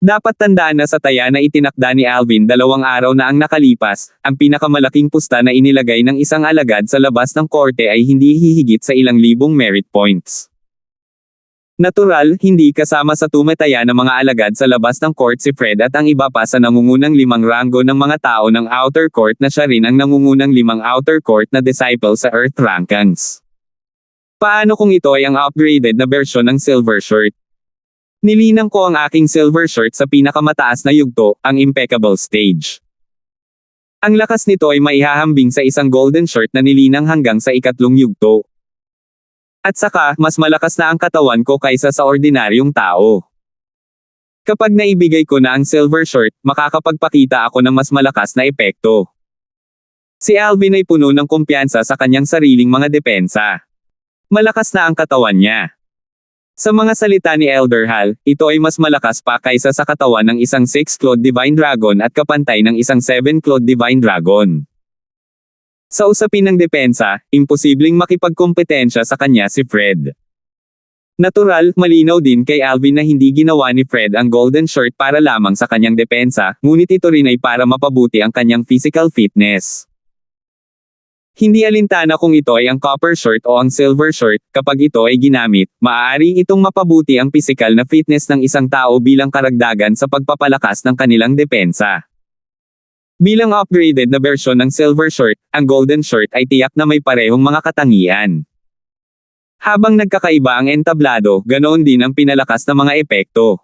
Dapat tandaan na sa taya na itinakda ni Alvin 2 araw na ang nakalipas, ang pinakamalaking pusta na inilagay ng isang alagad sa labas ng korte ay hindi hihigit sa ilang libong merit points. Natural, hindi kasama sa tumataya ng mga alagad sa labas ng court si Fred at ang iba pa sa nangungunang 5 ranggo ng mga tao ng outer court na siya rin ang nangungunang 5 outer court na disciple sa Earth rankings. Paano kung ito ay ang upgraded na bersyon ng silver shirt? Nilinang ko ang aking silver shirt sa pinakamataas na yugto, ang impeccable stage. Ang lakas nito ay maihahambing sa isang golden shirt na nilinang hanggang sa 3 yugto. At saka, mas malakas na ang katawan ko kaysa sa ordinaryong tao. Kapag naibigay ko na ang silver shirt, makakapagpakita ako ng mas malakas na epekto. Si Alvin ay puno ng kumpiyansa sa kanyang sariling mga depensa. Malakas na ang katawan niya. Sa mga salita ni Elder Hal, ito ay mas malakas pa kaysa sa katawan ng isang 6-clawed Divine Dragon at kapantay ng isang 7-clawed Divine Dragon. Sa usapin ng depensa, imposibleng makipagkompetensya sa kanya si Fred. Natural, malinaw din kay Alvin na hindi ginawa ni Fred ang golden shirt para lamang sa kanyang depensa, ngunit ito rin ay para mapabuti ang kanyang physical fitness. Hindi alintana kung ito ay ang copper shirt o ang silver shirt, kapag ito ay ginamit, maaari itong mapabuti ang physical na fitness ng isang tao bilang karagdagan sa pagpapalakas ng kanilang depensa. Bilang upgraded na bersyon ng silver shirt, ang golden shirt ay tiyak na may parehong mga katangian. Habang nagkakaiba ang entablado, ganoon din ang pinalakas na mga epekto.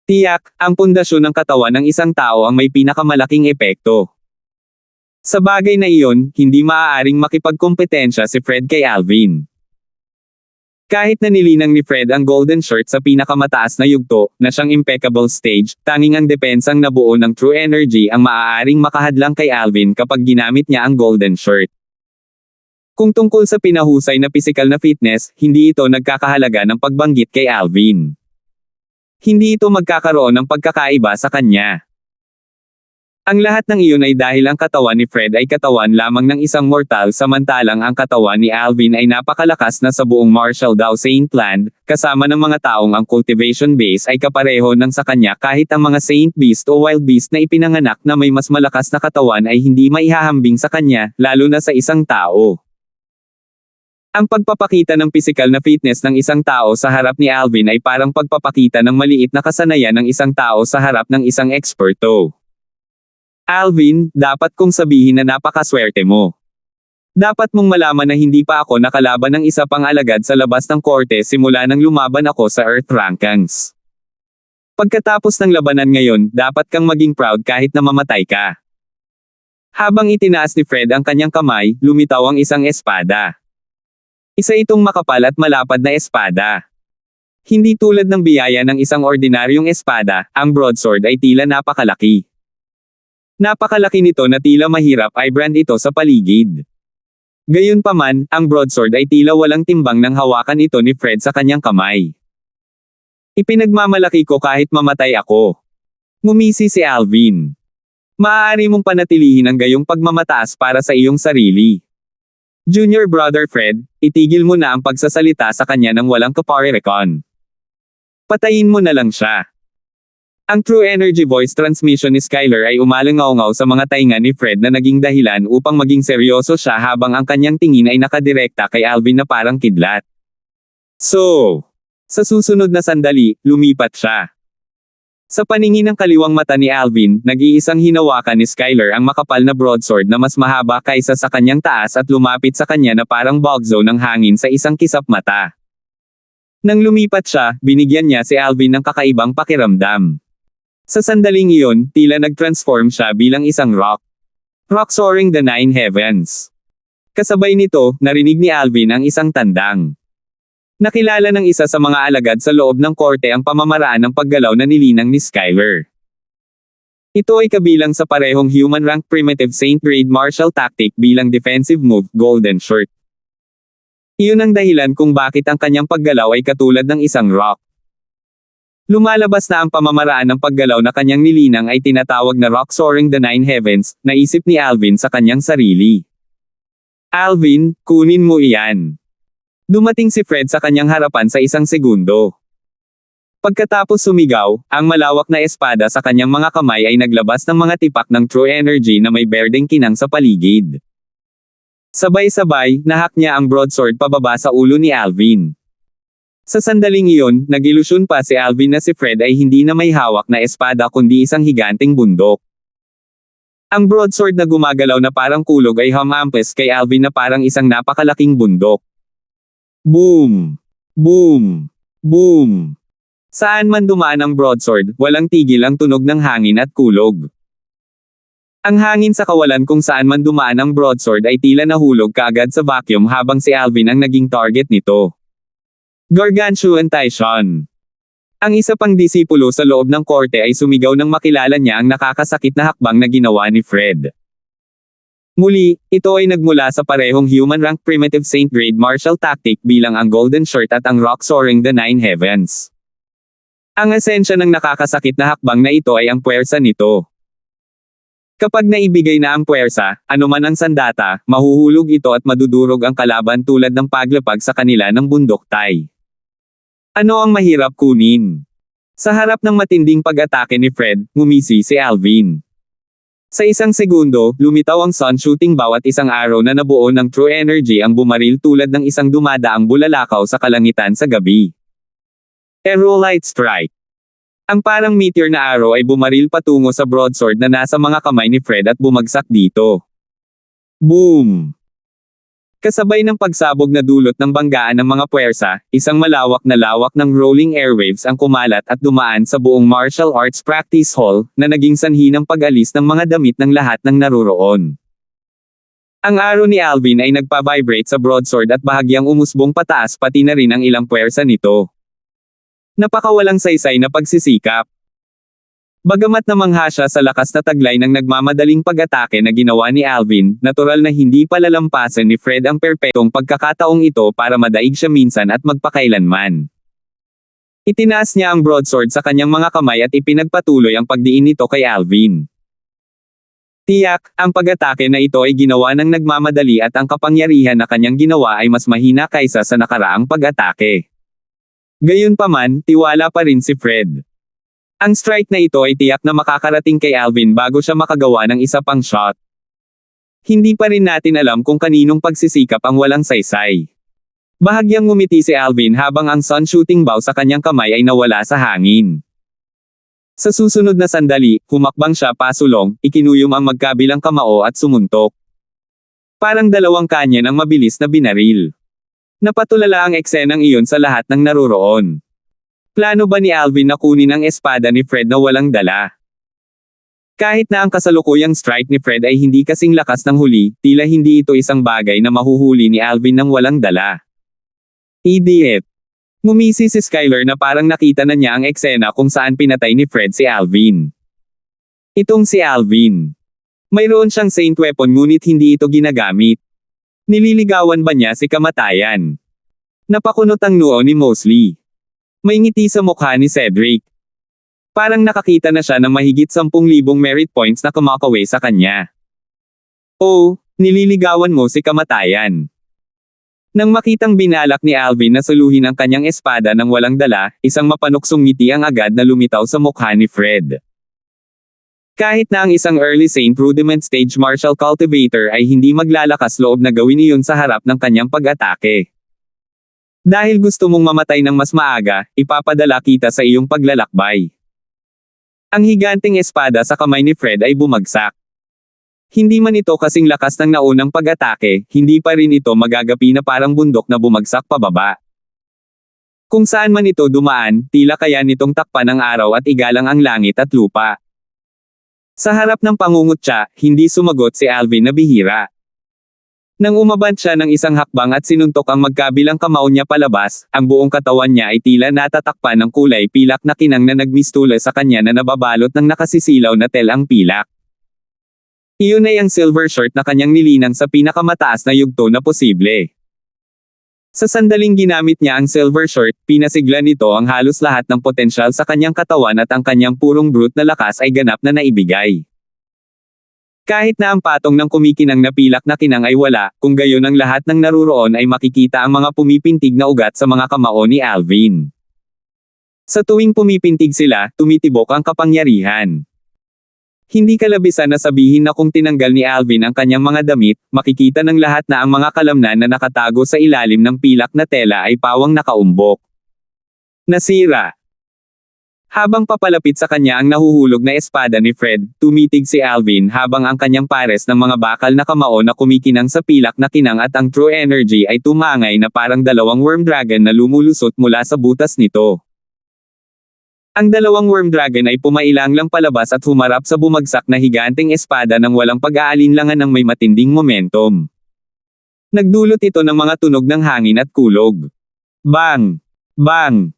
Tiyak, ang pundasyon ng katawan ng isang tao ang may pinakamalaking epekto. Sa bagay na iyon, hindi maaaring makipagkompetensya si Fred kay Alvin. Kahit na nilinang ni Fred ang golden shirt sa pinakamataas na yugto, na siyang impeccable stage, tanging ang depensang nabuo ng true energy ang maaaring makahadlang kay Alvin kapag ginamit niya ang golden shirt. Kung tungkol sa pinahusay na pisikal na fitness, hindi ito nagkakahalaga ng pagbanggit kay Alvin. Hindi ito magkakaroon ng pagkakaiba sa kanya. Ang lahat ng iyon ay dahil ang katawan ni Fred ay katawan lamang ng isang mortal samantalang ang katawan ni Alvin ay napakalakas na sa buong Marshall Dow Saint Land, kasama ng mga taong ang cultivation base ay kapareho ng sa kanya kahit ang mga Saint Beast o Wild Beast na ipinanganak na may mas malakas na katawan ay hindi maihahambing sa kanya, lalo na sa isang tao. Ang pagpapakita ng pisikal na fitness ng isang tao sa harap ni Alvin ay parang pagpapakita ng maliit na kasanayan ng isang tao sa harap ng isang eksperto. Alvin, dapat kong sabihin na napakaswerte mo. Dapat mong malaman na hindi pa ako nakalaban ng isa pang alagad sa labas ng korte simula nang lumaban ako sa Earth rankings. Pagkatapos ng labanan ngayon, dapat kang maging proud kahit na mamatay ka. Habang itinaas ni Fred ang kanyang kamay, lumitaw ang isang espada. Isa itong makapal at malapad na espada. Hindi tulad ng biyaya ng isang ordinaryong espada, ang broadsword ay tila napakalaki. Napakalaki nito na tila mahirap ay brand ito sa paligid. Gayunpaman, ang broadsword ay tila walang timbang nang hawakan ito ni Fred sa kanyang kamay. Ipinagmamalaki ko kahit mamatay ako. Ngumisi si Alvin. Maaari mong panatilihin ang gayong pagmamataas para sa iyong sarili. Junior Brother Fred, itigil mo na ang pagsasalita sa kanya ng walang kaparerekon. Patayin mo na lang siya. Ang True Energy Voice Transmission ni Skyler ay umalangaw-ngaw sa mga tainga ni Fred na naging dahilan upang maging seryoso siya habang ang kanyang tingin ay nakadirekta kay Alvin na parang kidlat. So, sa susunod na sandali, lumipat siya. Sa paningin ng kaliwang mata ni Alvin, nag-iisang hinawakan ni Skyler ang makapal na broadsword na mas mahaba kaysa sa kanyang taas at lumapit sa kanya na parang bugzo ng hangin sa isang kisap mata. Nang lumipat siya, binigyan niya si Alvin ng kakaibang pakiramdam. Sa sandaling iyon, tila nag-transform siya bilang isang rock. Rock soaring the 9 heavens. Kasabay nito, narinig ni Alvin ang isang tandang. Nakilala ng isa sa mga alagad sa loob ng korte ang pamamaraan ng paggalaw na nilinang ni Skyler. Ito ay kabilang sa parehong human rank primitive Saint Grade martial tactic bilang defensive move, golden shirt. Iyon ang dahilan kung bakit ang kanyang paggalaw ay katulad ng isang rock. Lumalabas na ang pamamaraan ng paggalaw na kanyang nilinang ay tinatawag na rock soaring the 9 heavens, naisip ni Alvin sa kanyang sarili. Alvin, kunin mo iyan. Dumating si Fred sa kanyang harapan sa isang segundo. Pagkatapos sumigaw, ang malawak na espada sa kanyang mga kamay ay naglabas ng mga tipak ng true energy na may berdeng kinang sa paligid. Sabay-sabay, nahak niya ang broadsword pababa sa ulo ni Alvin. Sa sandaling iyon, nag-ilusyon pa si Alvin na si Fred ay hindi na may hawak na espada kundi isang higanting bundok. Ang broadsword na gumagalaw na parang kulog ay humampas kay Alvin na parang isang napakalaking bundok. Boom! Boom! Boom! Saan man dumaan ang broadsword, walang tigil ang tunog ng hangin at kulog. Ang hangin sa kawalan kung saan man dumaan ang broadsword ay tila nahulog kaagad sa vacuum habang si Alvin ang naging target nito. Gargantuan Taishan. Ang isa pang disipulo sa loob ng korte ay sumigaw nang makilala niya ang nakakasakit na hakbang na ginawa ni Fred. Muli, ito ay nagmula sa parehong human rank primitive Saint grade martial tactic bilang ang Golden Shirt at ang Rock Soaring the Nine Heavens. Ang esensya ng nakakasakit na hakbang na ito ay ang puwersa nito. Kapag naibigay na ang puwersa, anuman ang sandata, mahuhulog ito at madudurog ang kalaban tulad ng paglapag sa kanila ng bundok tay. Ano ang mahirap kunin? Sa harap ng matinding pag-atake ni Fred, ngumisi si Alvin. Sa isang segundo, lumitaw ang sun shooting bow at isang araw na nabuo ng true energy ang bumaril tulad ng isang dumadaang bulalakaw sa kalangitan sa gabi. Aerolite Strike. Ang parang meteor na araw ay bumaril patungo sa broadsword na nasa mga kamay ni Fred at bumagsak dito. Boom! Kasabay ng pagsabog na dulot ng banggaan ng mga puwersa, isang malawak na lawak ng rolling airwaves ang kumalat at dumaan sa buong martial arts practice hall, na naging sanhi ng pag-alis ng mga damit ng lahat ng naruroon. Ang araw ni Alvin ay nagpa-vibrate sa broadsword at bahagyang umusbong pataas pati na rin ang ilang puwersa nito. Napakawalang saysay na pagsisikap. Bagamat namangha siya sa lakas na taglay ng nagmamadaling pag-atake na ginawa ni Alvin, natural na hindi palalampasan ni Fred ang perpetong pagkakataong ito para madaig siya minsan at magpakailanman. Itinaas niya ang broadsword sa kanyang mga kamay at ipinagpatuloy ang pagdiin nito kay Alvin. Tiyak, ang pag-atake na ito ay ginawa ng nagmamadali at ang kapangyarihan na kanyang ginawa ay mas mahina kaysa sa nakaraang pag-atake. Gayunpaman, tiwala pa rin si Fred. Ang strike na ito ay tiyak na makakarating kay Alvin bago siya makagawa ng isa pang shot. Hindi pa rin natin alam kung kaninong pagsisikap ang walang saysay. Bahagyang ngumiti si Alvin habang ang sun shooting bow sa kanyang kamay ay nawala sa hangin. Sa susunod na sandali, humakbang siya pasulong, ikinuyom ang magkabilang kamao at sumuntok. Parang dalawang kanya ng mabilis na binaril. Napatulala ang eksenang iyon sa lahat ng naruroon. Plano ba ni Alvin na kunin ang espada ni Fred na walang dala? Kahit na ang kasalukuyang strike ni Fred ay hindi kasing lakas ng huli, tila hindi ito isang bagay na mahuhuli ni Alvin nang walang dala. Idiot! Ngumisi si Skyler na parang nakita na niya ang eksena kung saan pinatay ni Fred si Alvin. Itong si Alvin. Mayroon siyang saint weapon ngunit hindi ito ginagamit. Nililigawan ba niya si kamatayan? Napakunot ang noo ni Mosley. May ngiti sa mukha ni Cedric. Parang nakakita na siya ng mahigit 10,000 merit points na kumakawi sa kanya. Oh, nililigawan mo si kamatayan. Nang makitang binalak ni Alvin na suluhin ang kanyang espada ng walang dala, isang mapanuksong ngiti ang agad na lumitaw sa mukha ni Fred. Kahit na ang isang early Saint Rudiment stage martial cultivator ay hindi maglalakas loob na gawin iyon sa harap ng kanyang pag-atake. Dahil gusto mong mamatay ng mas maaga, ipapadala kita sa iyong paglalakbay. Ang higanting espada sa kamay ni Fred ay bumagsak. Hindi man ito kasing lakas ng naunang pag-atake, hindi pa rin ito magagapi na parang bundok na bumagsak pababa. Kung saan man ito dumaan, tila kaya nitong takpan ang araw at igalang ang langit at lupa. Sa harap ng pangungutya, hindi sumagot si Alvin na bihira. Nang umabant siya ng isang hakbang at sinuntok ang magkabilang kamao niya palabas, ang buong katawan niya ay tila natatakpan ng kulay pilak na kinang na nagmistula sa kanya na nababalot ng nakasisilaw na telang pilak. Iyon ay ang silver shirt na kanyang nilinang sa pinakamataas na yugto na posible. Sa sandaling ginamit niya ang silver shirt, pinasigla nito ang halos lahat ng potensyal sa kanyang katawan at ang kanyang purong brute na lakas ay ganap na naibigay. Kahit na ang patong ng kumikinang na pilak na kinang ay wala, kung gayon ang lahat ng naruroon ay makikita ang mga pumipintig na ugat sa mga kamao ni Alvin. Sa tuwing pumipintig sila, tumitibok ang kapangyarihan. Hindi kalabisan na sabihin na kung tinanggal ni Alvin ang kanyang mga damit, makikita ng lahat na ang mga kalamnan na nakatago sa ilalim ng pilak na tela ay pawang nakaumbok. Nasira. Habang papalapit sa kanya ang nahuhulog na espada ni Fred, tumitig si Alvin habang ang kanyang pares ng mga bakal na kamao na kumikinang sa pilak na kinang at ang true energy ay tumangay na parang dalawang worm dragon na lumulusot mula sa butas nito. Ang dalawang worm dragon ay pumailang lang palabas at humarap sa bumagsak na higanteng espada nang walang pag-aalinlangan ng may matinding momentum. Nagdulot ito ng mga tunog ng hangin at kulog. Bang! Bang!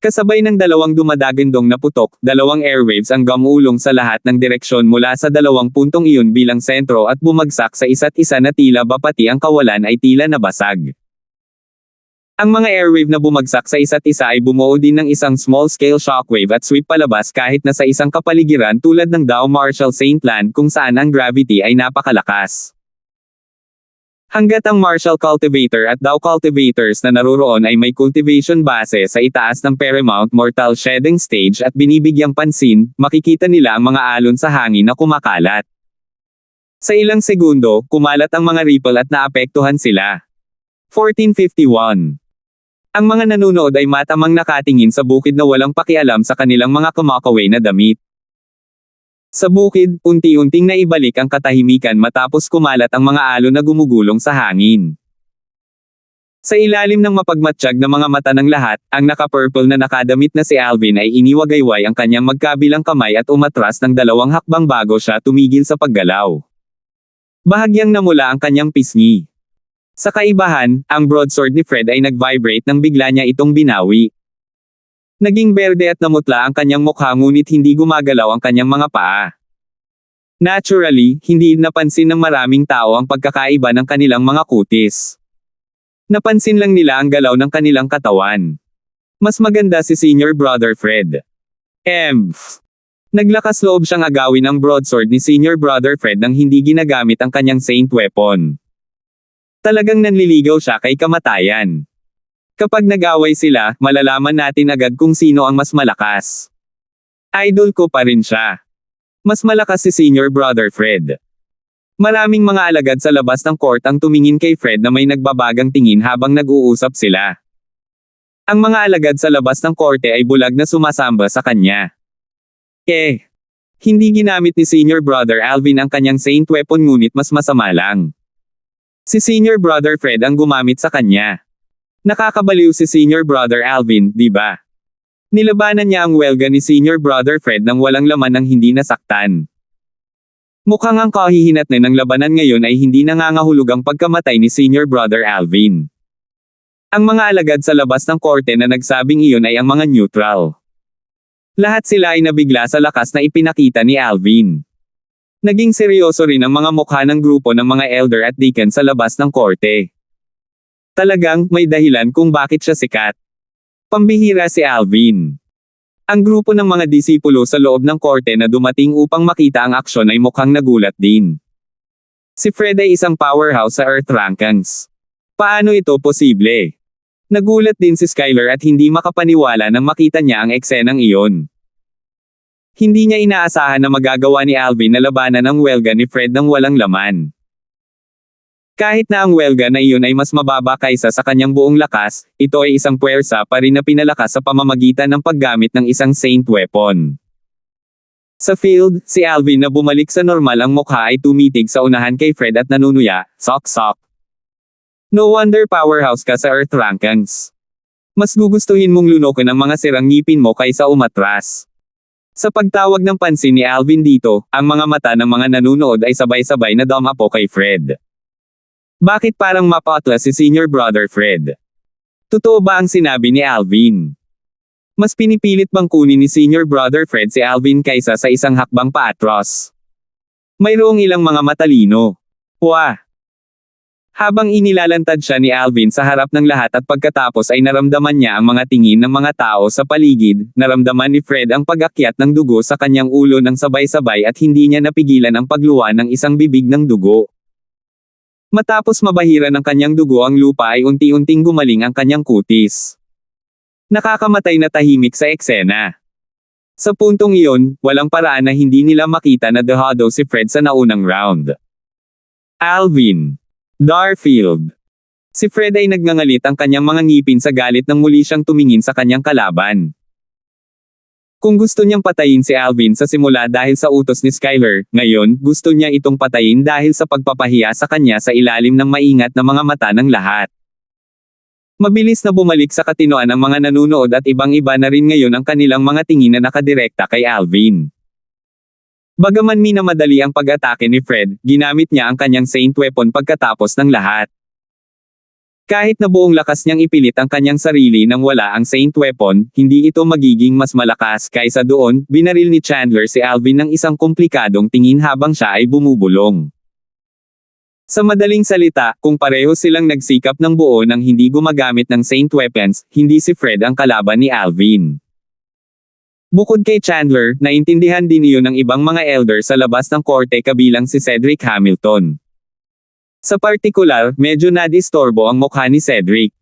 Kasabay ng dalawang dumadagandong na putok, dalawang airwaves ang gumulong sa lahat ng direksyon mula sa dalawang puntong iyon bilang sentro at bumagsak sa isa't isa na tila ba pati ang kawalan ay tila nabasag. Ang mga airwave na bumagsak sa isa't isa ay bumuo din ng isang small-scale shockwave at sweep palabas kahit na sa isang kapaligiran tulad ng Dow Marshall St. Land kung saan ang gravity ay napakalakas. Hanggat ang Marshall Cultivator at Dow Cultivators na naroroon ay may cultivation base sa itaas ng Paramount Mortal Shedding Stage at binibigyang pansin, makikita nila ang mga alon sa hangin na kumakalat. Sa ilang segundo, kumalat ang mga ripple at naapektuhan sila. 1451. Ang mga nanunood ay matamang nakatingin sa bukid na walang pakialam sa kanilang mga kumakaway na damit. Sa bukid, unti-unting naibalik ang katahimikan matapos kumalat ang mga alon na gumugulong sa hangin. Sa ilalim ng mapagmatsyag na mga mata ng lahat, ang naka-purple na nakadamit na si Alvin ay iniwagayway ang kanyang magkabilang kamay at umatras ng dalawang hakbang bago siya tumigil sa paggalaw. Bahagyang namula ang kanyang pisngi. Sa kaibahan, ang broadsword ni Fred ay nag-vibrate nang bigla niya itong binawi. Naging berde at namutla ang kanyang mukha ngunit hindi gumagalaw ang kanyang mga paa. Naturally, hindi napansin ng maraming tao ang pagkakaiba ng kanilang mga kutis. Napansin lang nila ang galaw ng kanilang katawan. Mas maganda si Senior Brother Fred. Naglakas loob siyang agawin ang broadsword ni Senior Brother Fred nang hindi ginagamit ang kanyang saint weapon. Talagang nanliligaw siya kay kamatayan. Kapag nag-away sila, malalaman natin agad kung sino ang mas malakas. Idol ko pa rin siya. Mas malakas si Senior Brother Fred. Maraming mga alagad sa labas ng court ang tumingin kay Fred na may nagbabagang tingin habang nag-uusap sila. Ang mga alagad sa labas ng korte ay bulag na sumasamba sa kanya. Hindi ginamit ni Senior Brother Alvin ang kanyang saint weapon ngunit mas masama lang. Si Senior Brother Fred ang gumamit sa kanya. Nakakabaliw si Senior Brother Alvin, di ba? Nilabanan niya ang welga ni Senior Brother Fred nang walang laman nang hindi nasaktan. Mukhang ang kahihinatnan ng labanan ngayon ay hindi nangangahulog ang pagkamatay ni Senior Brother Alvin. Ang mga alagad sa labas ng korte na nagsabing iyon ay ang mga neutral. Lahat sila ay nabigla sa lakas na ipinakita ni Alvin. Naging seryoso rin ang mga mukha ng grupo ng mga elder at deacon sa labas ng korte. Talagang, may dahilan kung bakit siya sikat. Pambihira si Alvin. Ang grupo ng mga disipulo sa loob ng korte na dumating upang makita ang aksyon ay mukhang nagulat din. Si Fred ay isang powerhouse sa Earth Rankings. Paano ito posible? Nagulat din si Skyler at hindi makapaniwala nang makita niya ang eksenang iyon. Hindi niya inaasahan na magagawa ni Alvin na labanan ang welga ni Fred nang walang laman. Kahit na ang welga na iyon ay mas mababa kaysa sa kanyang buong lakas, ito ay isang puwersa pa rin na pinalakas sa pamamagitan ng paggamit ng isang saint weapon. Sa field, si Alvin na bumalik sa normal ang mukha ay tumitig sa unahan kay Fred at nanunuya, "Sok-sok. No wonder powerhouse ka sa Earth Rankings. Mas gugustuhin mong lunokin ang mga sirang ngipin mo kaysa umatras." Sa pagtawag ng pansin ni Alvin dito, ang mga mata ng mga nanunood ay sabay-sabay na dumapo kay Fred. Bakit parang mapatla si Senior Brother Fred? Totoo ba ang sinabi ni Alvin? Mas pinipilit bang kunin ni Senior Brother Fred si Alvin kaysa sa isang hakbang paatros? Mayroong ilang mga matalino. Habang inilalantad siya ni Alvin sa harap ng lahat at pagkatapos ay naramdaman niya ang mga tingin ng mga tao sa paligid, naramdaman ni Fred ang pag-akyat ng dugo sa kanyang ulo ng sabay-sabay at hindi niya napigilan ang pagluwa ng isang bibig ng dugo. Matapos mabahira ng kanyang dugo ang lupa ay unti-unting gumaling ang kanyang kutis. Nakakamatay na tahimik sa eksena. Sa puntong iyon, walang paraan na hindi nila makita na dehado si Fred sa naunang round. Alvin Darfield Si Fred ay nagngangalit ang kanyang mga ngipin sa galit nang muli siyang tumingin sa kanyang kalaban. Kung gusto niyang patayin si Alvin sa simula dahil sa utos ni Skyler, ngayon, gusto niya itong patayin dahil sa pagpapahiya sa kanya sa ilalim ng maingat na mga mata ng lahat. Mabilis na bumalik sa katinoan ang mga nanunood at ibang-iba na rin ngayon ang kanilang mga tingin na nakadirekta kay Alvin. Bagaman minamadali ang pag-atake ni Fred, ginamit niya ang kanyang Saint Weapon pagkatapos ng lahat. Kahit na buong lakas niyang ipilit ang kanyang sarili nang wala ang Saint Weapon, hindi ito magiging mas malakas kaysa doon, binaril ni Chandler si Alvin ng isang komplikadong tingin habang siya ay bumubulong. Sa madaling salita, kung pareho silang nagsikap ng buo nang hindi gumagamit ng Saint Weapons, hindi si Fred ang kalaban ni Alvin. Bukod kay Chandler, naintindihan din iyon ng ibang mga elder sa labas ng korte kabilang si Cedric Hamilton. Sa partikular, medyo nadistorbo ang mukha ni Cedric.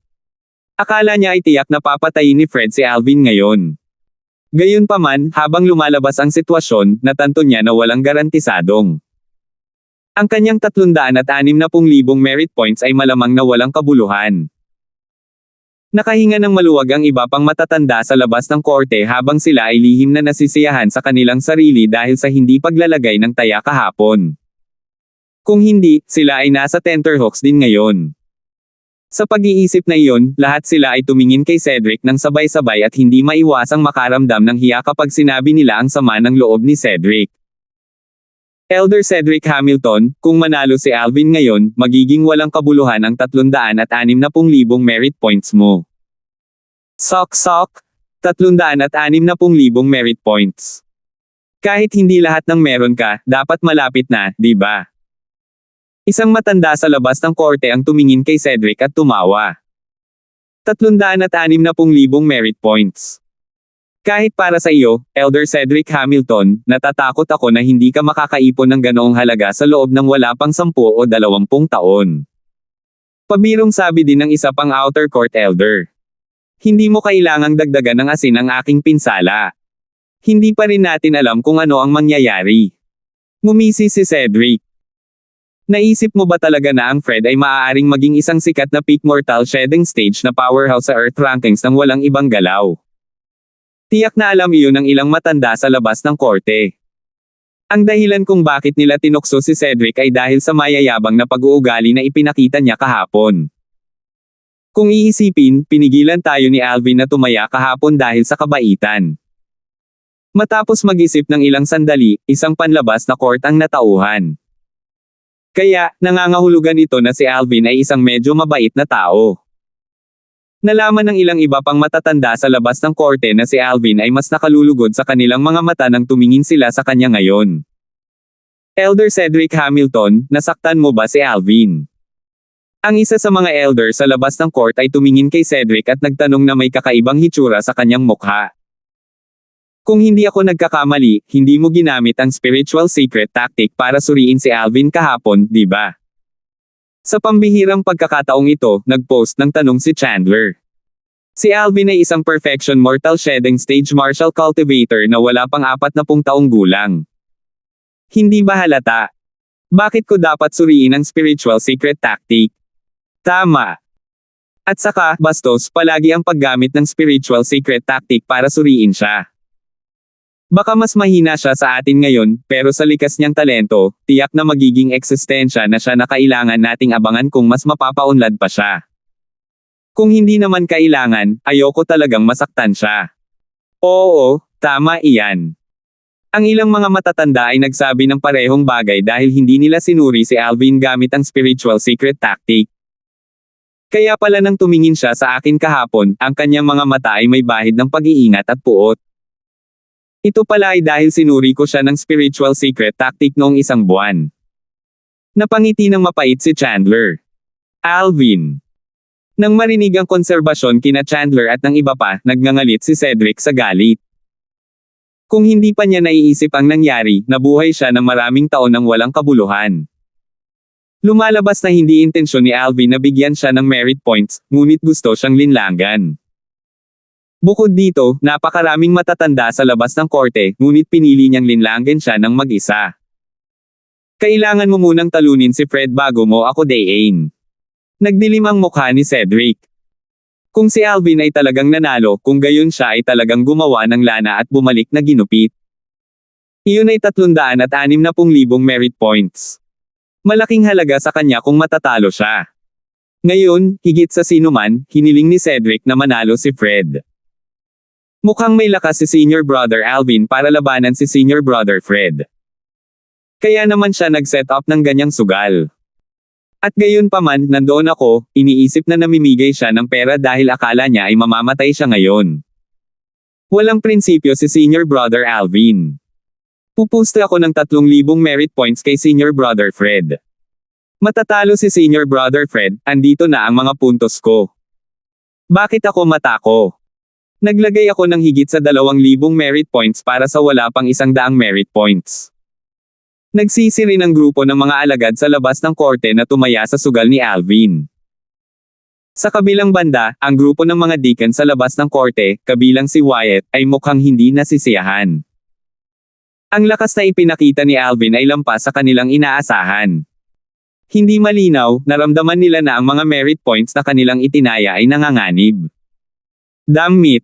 Akala niya ay tiyak na papatayin ni Fred si Alvin ngayon. Gayunpaman, habang lumalabas ang sitwasyon, natanto niya na walang garantisadong. Ang kanyang 360,000 merit points ay malamang na walang kabuluhan. Nakahinga ng maluwag ang iba pang matatanda sa labas ng korte habang sila ay lihim na nasisiyahan sa kanilang sarili dahil sa hindi paglalagay ng taya kahapon. Kung hindi, sila ay nasa tenterhooks din ngayon. Sa pag-iisip na iyon, lahat sila ay tumingin kay Cedric ng sabay-sabay at hindi maiwasang makaramdam ng hiya kapag sinabi nila ang sama ng loob ni Cedric. Elder Cedric Hamilton, kung manalo si Alvin ngayon, magiging walang kabuluhan ang 360,000 merit points mo. Sok-sok, 360,000 merit points. Kahit hindi lahat ng meron ka, dapat malapit na, di ba? Isang matanda sa labas ng korte ang tumingin kay Cedric at tumawa. 360,000 merit points. Kahit para sa iyo, Elder Cedric Hamilton, natatakot ako na hindi ka makakaipon ng ganoong halaga sa loob ng wala pang 10 o 20 taon. Pabirong sabi din ng isa pang outer court elder. Hindi mo kailangang dagdagan ng asin ang aking pinsala. Hindi pa rin natin alam kung ano ang mangyayari. Ngumisi si Cedric. Naisip mo ba talaga na ang Fred ay maaaring maging isang sikat na peak mortal shedding stage na powerhouse sa Earth rankings nang walang ibang galaw? Tiyak na alam iyon ng ilang matanda sa labas ng korte. Ang dahilan kung bakit nila tinukso si Cedric ay dahil sa mayayabang na pag-uugali na ipinakita niya kahapon. Kung iisipin, pinigilan tayo ni Alvin na tumaya kahapon dahil sa kabaitan. Matapos mag-isip ng ilang sandali, isang panlabas na court ang natauhan. Kaya, nangangahulugan ito na si Alvin ay isang medyo mabait na tao. Nalaman ng ilang iba pang matatanda sa labas ng korte na si Alvin ay mas nakalulugod sa kanilang mga mata nang tumingin sila sa kanya ngayon. Elder Cedric Hamilton, nasaktan mo ba si Alvin? Ang isa sa mga elder sa labas ng court ay tumingin kay Cedric at nagtanong na may kakaibang hitsura sa kanyang mukha. Kung hindi ako nagkakamali, hindi mo ginamit ang spiritual secret tactic para suriin si Alvin kahapon, di ba? Sa pambihirang pagkakataong ito, nag-post ng tanong si Chandler. Si Alvin ay isang perfection mortal shedding stage martial cultivator na wala pang 40 taong gulang. Hindi ba halata? Bakit ko dapat suriin ang spiritual secret tactic? Tama. At saka, bastos, palagi ang paggamit ng spiritual secret tactic para suriin siya. Baka mas mahina siya sa atin ngayon, pero sa likas niyang talento, tiyak na magiging eksistensya na siya na kailangan nating abangan kung mas mapapaunlad pa siya. Kung hindi naman kailangan, ayoko talagang masaktan siya. Oo, tama iyan. Ang ilang mga matatanda ay nagsabi ng parehong bagay dahil hindi nila sinuri si Alvin gamit ang spiritual secret tactic. Kaya pala nang tumingin siya sa akin kahapon, ang kanyang mga mata ay may bahid ng pag-iingat at puot. Ito pala ay dahil sinuri ko siya ng spiritual secret tactic noong isang buwan. Napangiti ng mapait si Chandler. Alvin. Nang marinig ang konserbasyon kina Chandler at ng iba pa, nagngangalit si Cedric sa galit. Kung hindi pa niya naiisip ang nangyari, nabuhay siya ng maraming taon ng walang kabuluhan. Lumalabas na hindi intensyon ni Alvin na bigyan siya ng merit points, ngunit gusto siyang linlangan. Bukod dito, napakaraming matatanda sa labas ng korte, ngunit pinili niyang linlangan siya ng mag-isa. Kailangan mo munang talunin si Fred bago mo ako dayain. Nagdilim ang mukha ni Cedric. Kung si Alvin ay talagang nanalo, kung gayon siya ay talagang gumawa ng lana at bumalik na ginupit. Iyon ay 360,000 merit points. Malaking halaga sa kanya kung matatalo siya. Ngayon, higit sa sinuman, hiniling ni Cedric na manalo si Fred. Mukhang may lakas si Senior Brother Alvin para labanan si Senior Brother Fred. Kaya naman siya nag-set up ng ganyang sugal. At gayon pa man, nandoon ako, iniisip na namimigay siya ng pera dahil akala niya ay mamamatay siya ngayon. Walang prinsipyo si Senior Brother Alvin. Pupuste ako ng 3,000 merit points kay Senior Brother Fred. Matatalo si Senior Brother Fred, andito na ang mga puntos ko. Bakit ako matako? Naglagay ako ng higit sa 2,000 merit points para sa wala pang 100 merit points. Nagsisi rin ang grupo ng mga alagad sa labas ng korte na tumaya sa sugal ni Alvin. Sa kabilang banda, ang grupo ng mga deacon sa labas ng korte, kabilang si Wyatt, ay mukhang hindi nasisiyahan. Ang lakas na ipinakita ni Alvin ay lampas sa kanilang inaasahan. Hindi malinaw, naramdaman nila na ang mga merit points na kanilang itinaya ay nanganganib. Dammit!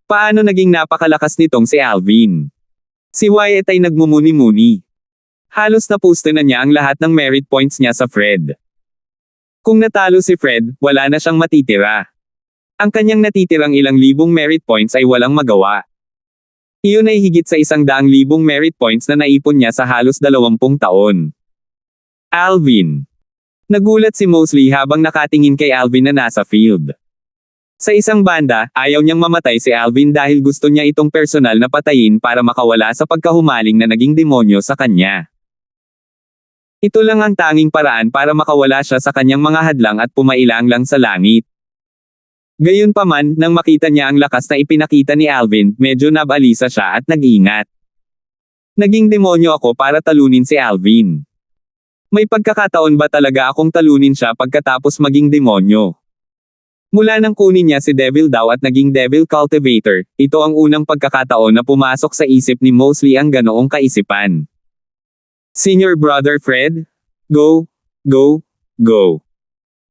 Paano naging napakalakas nitong si Alvin? Si Wyatt ay nagmumuni-muni. Halos napuste na niya ang lahat ng merit points niya sa Fred. Kung natalo si Fred, wala na siyang matitira. Ang kanyang natitirang ilang libong merit points ay walang magawa. Iyon ay higit sa 100,000 merit points na naipon niya sa halos 20 taon. Alvin. Nagulat si Mosley habang nakatingin kay Alvin na nasa field. Sa isang banda, ayaw niyang mamatay si Alvin dahil gusto niya itong personal na patayin para makawala sa pagkahumaling na naging demonyo sa kanya. Ito lang ang tanging paraan para makawala siya sa kanyang mga hadlang at pumailang lang sa langit. Gayunpaman, nang makita niya ang lakas na ipinakita ni Alvin, medyo nabalisa siya at nag-ingat. Naging demonyo ako para talunin si Alvin. May pagkakataon ba talaga akong talunin siya pagkatapos maging demonyo? Mula nang kunin niya si Devil daw at naging Devil Cultivator, ito ang unang pagkakataon na pumasok sa isip ni Mosley ang ganoong kaisipan. Senior Brother Fred? Go, go, go.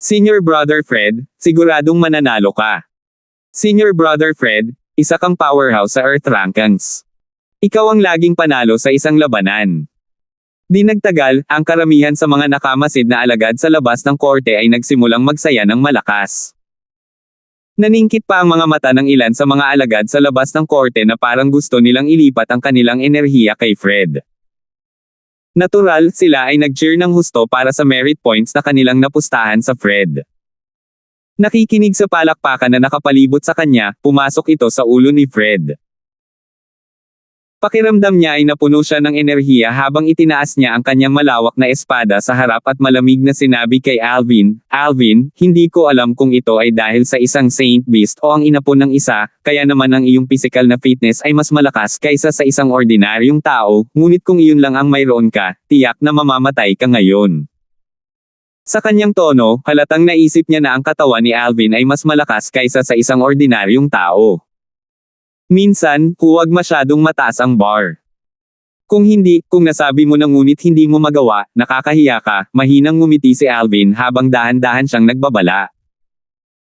Senior Brother Fred, siguradong mananalo ka. Senior Brother Fred, isa kang powerhouse sa Earth Rankings. Ikaw ang laging panalo sa isang labanan. Di nagtagal, ang karamihan sa mga nakamasid na alagad sa labas ng korte ay nagsimulang magsaya ng malakas. Naningkit pa ang mga mata ng ilan sa mga alagad sa labas ng korte na parang gusto nilang ilipat ang kanilang enerhiya kay Fred. Natural, sila ay nag-cheer ng husto para sa merit points na kanilang napustahan sa Fred. Nakikinig sa palakpakan na nakapalibot sa kanya, pumasok ito sa ulo ni Fred. Pakiramdam niya ay napuno siya ng enerhiya habang itinaas niya ang kanyang malawak na espada sa harap at malamig na sinabi kay Alvin, Alvin, hindi ko alam kung ito ay dahil sa isang Saint Beast o ang inapon ng isa, kaya naman ang iyong physical na fitness ay mas malakas kaysa sa isang ordinaryong tao, ngunit kung iyon lang ang mayroon ka, tiyak na mamamatay ka ngayon. Sa kanyang tono, halatang naisip niya na ang katawan ni Alvin ay mas malakas kaysa sa isang ordinaryong tao. Minsan, huwag masyadong mataas ang bar. Kung hindi, kung nasabi mo na ngunit hindi mo magawa, nakakahiya ka, mahinang ngumiti si Alvin habang dahan-dahan siyang nagbabala.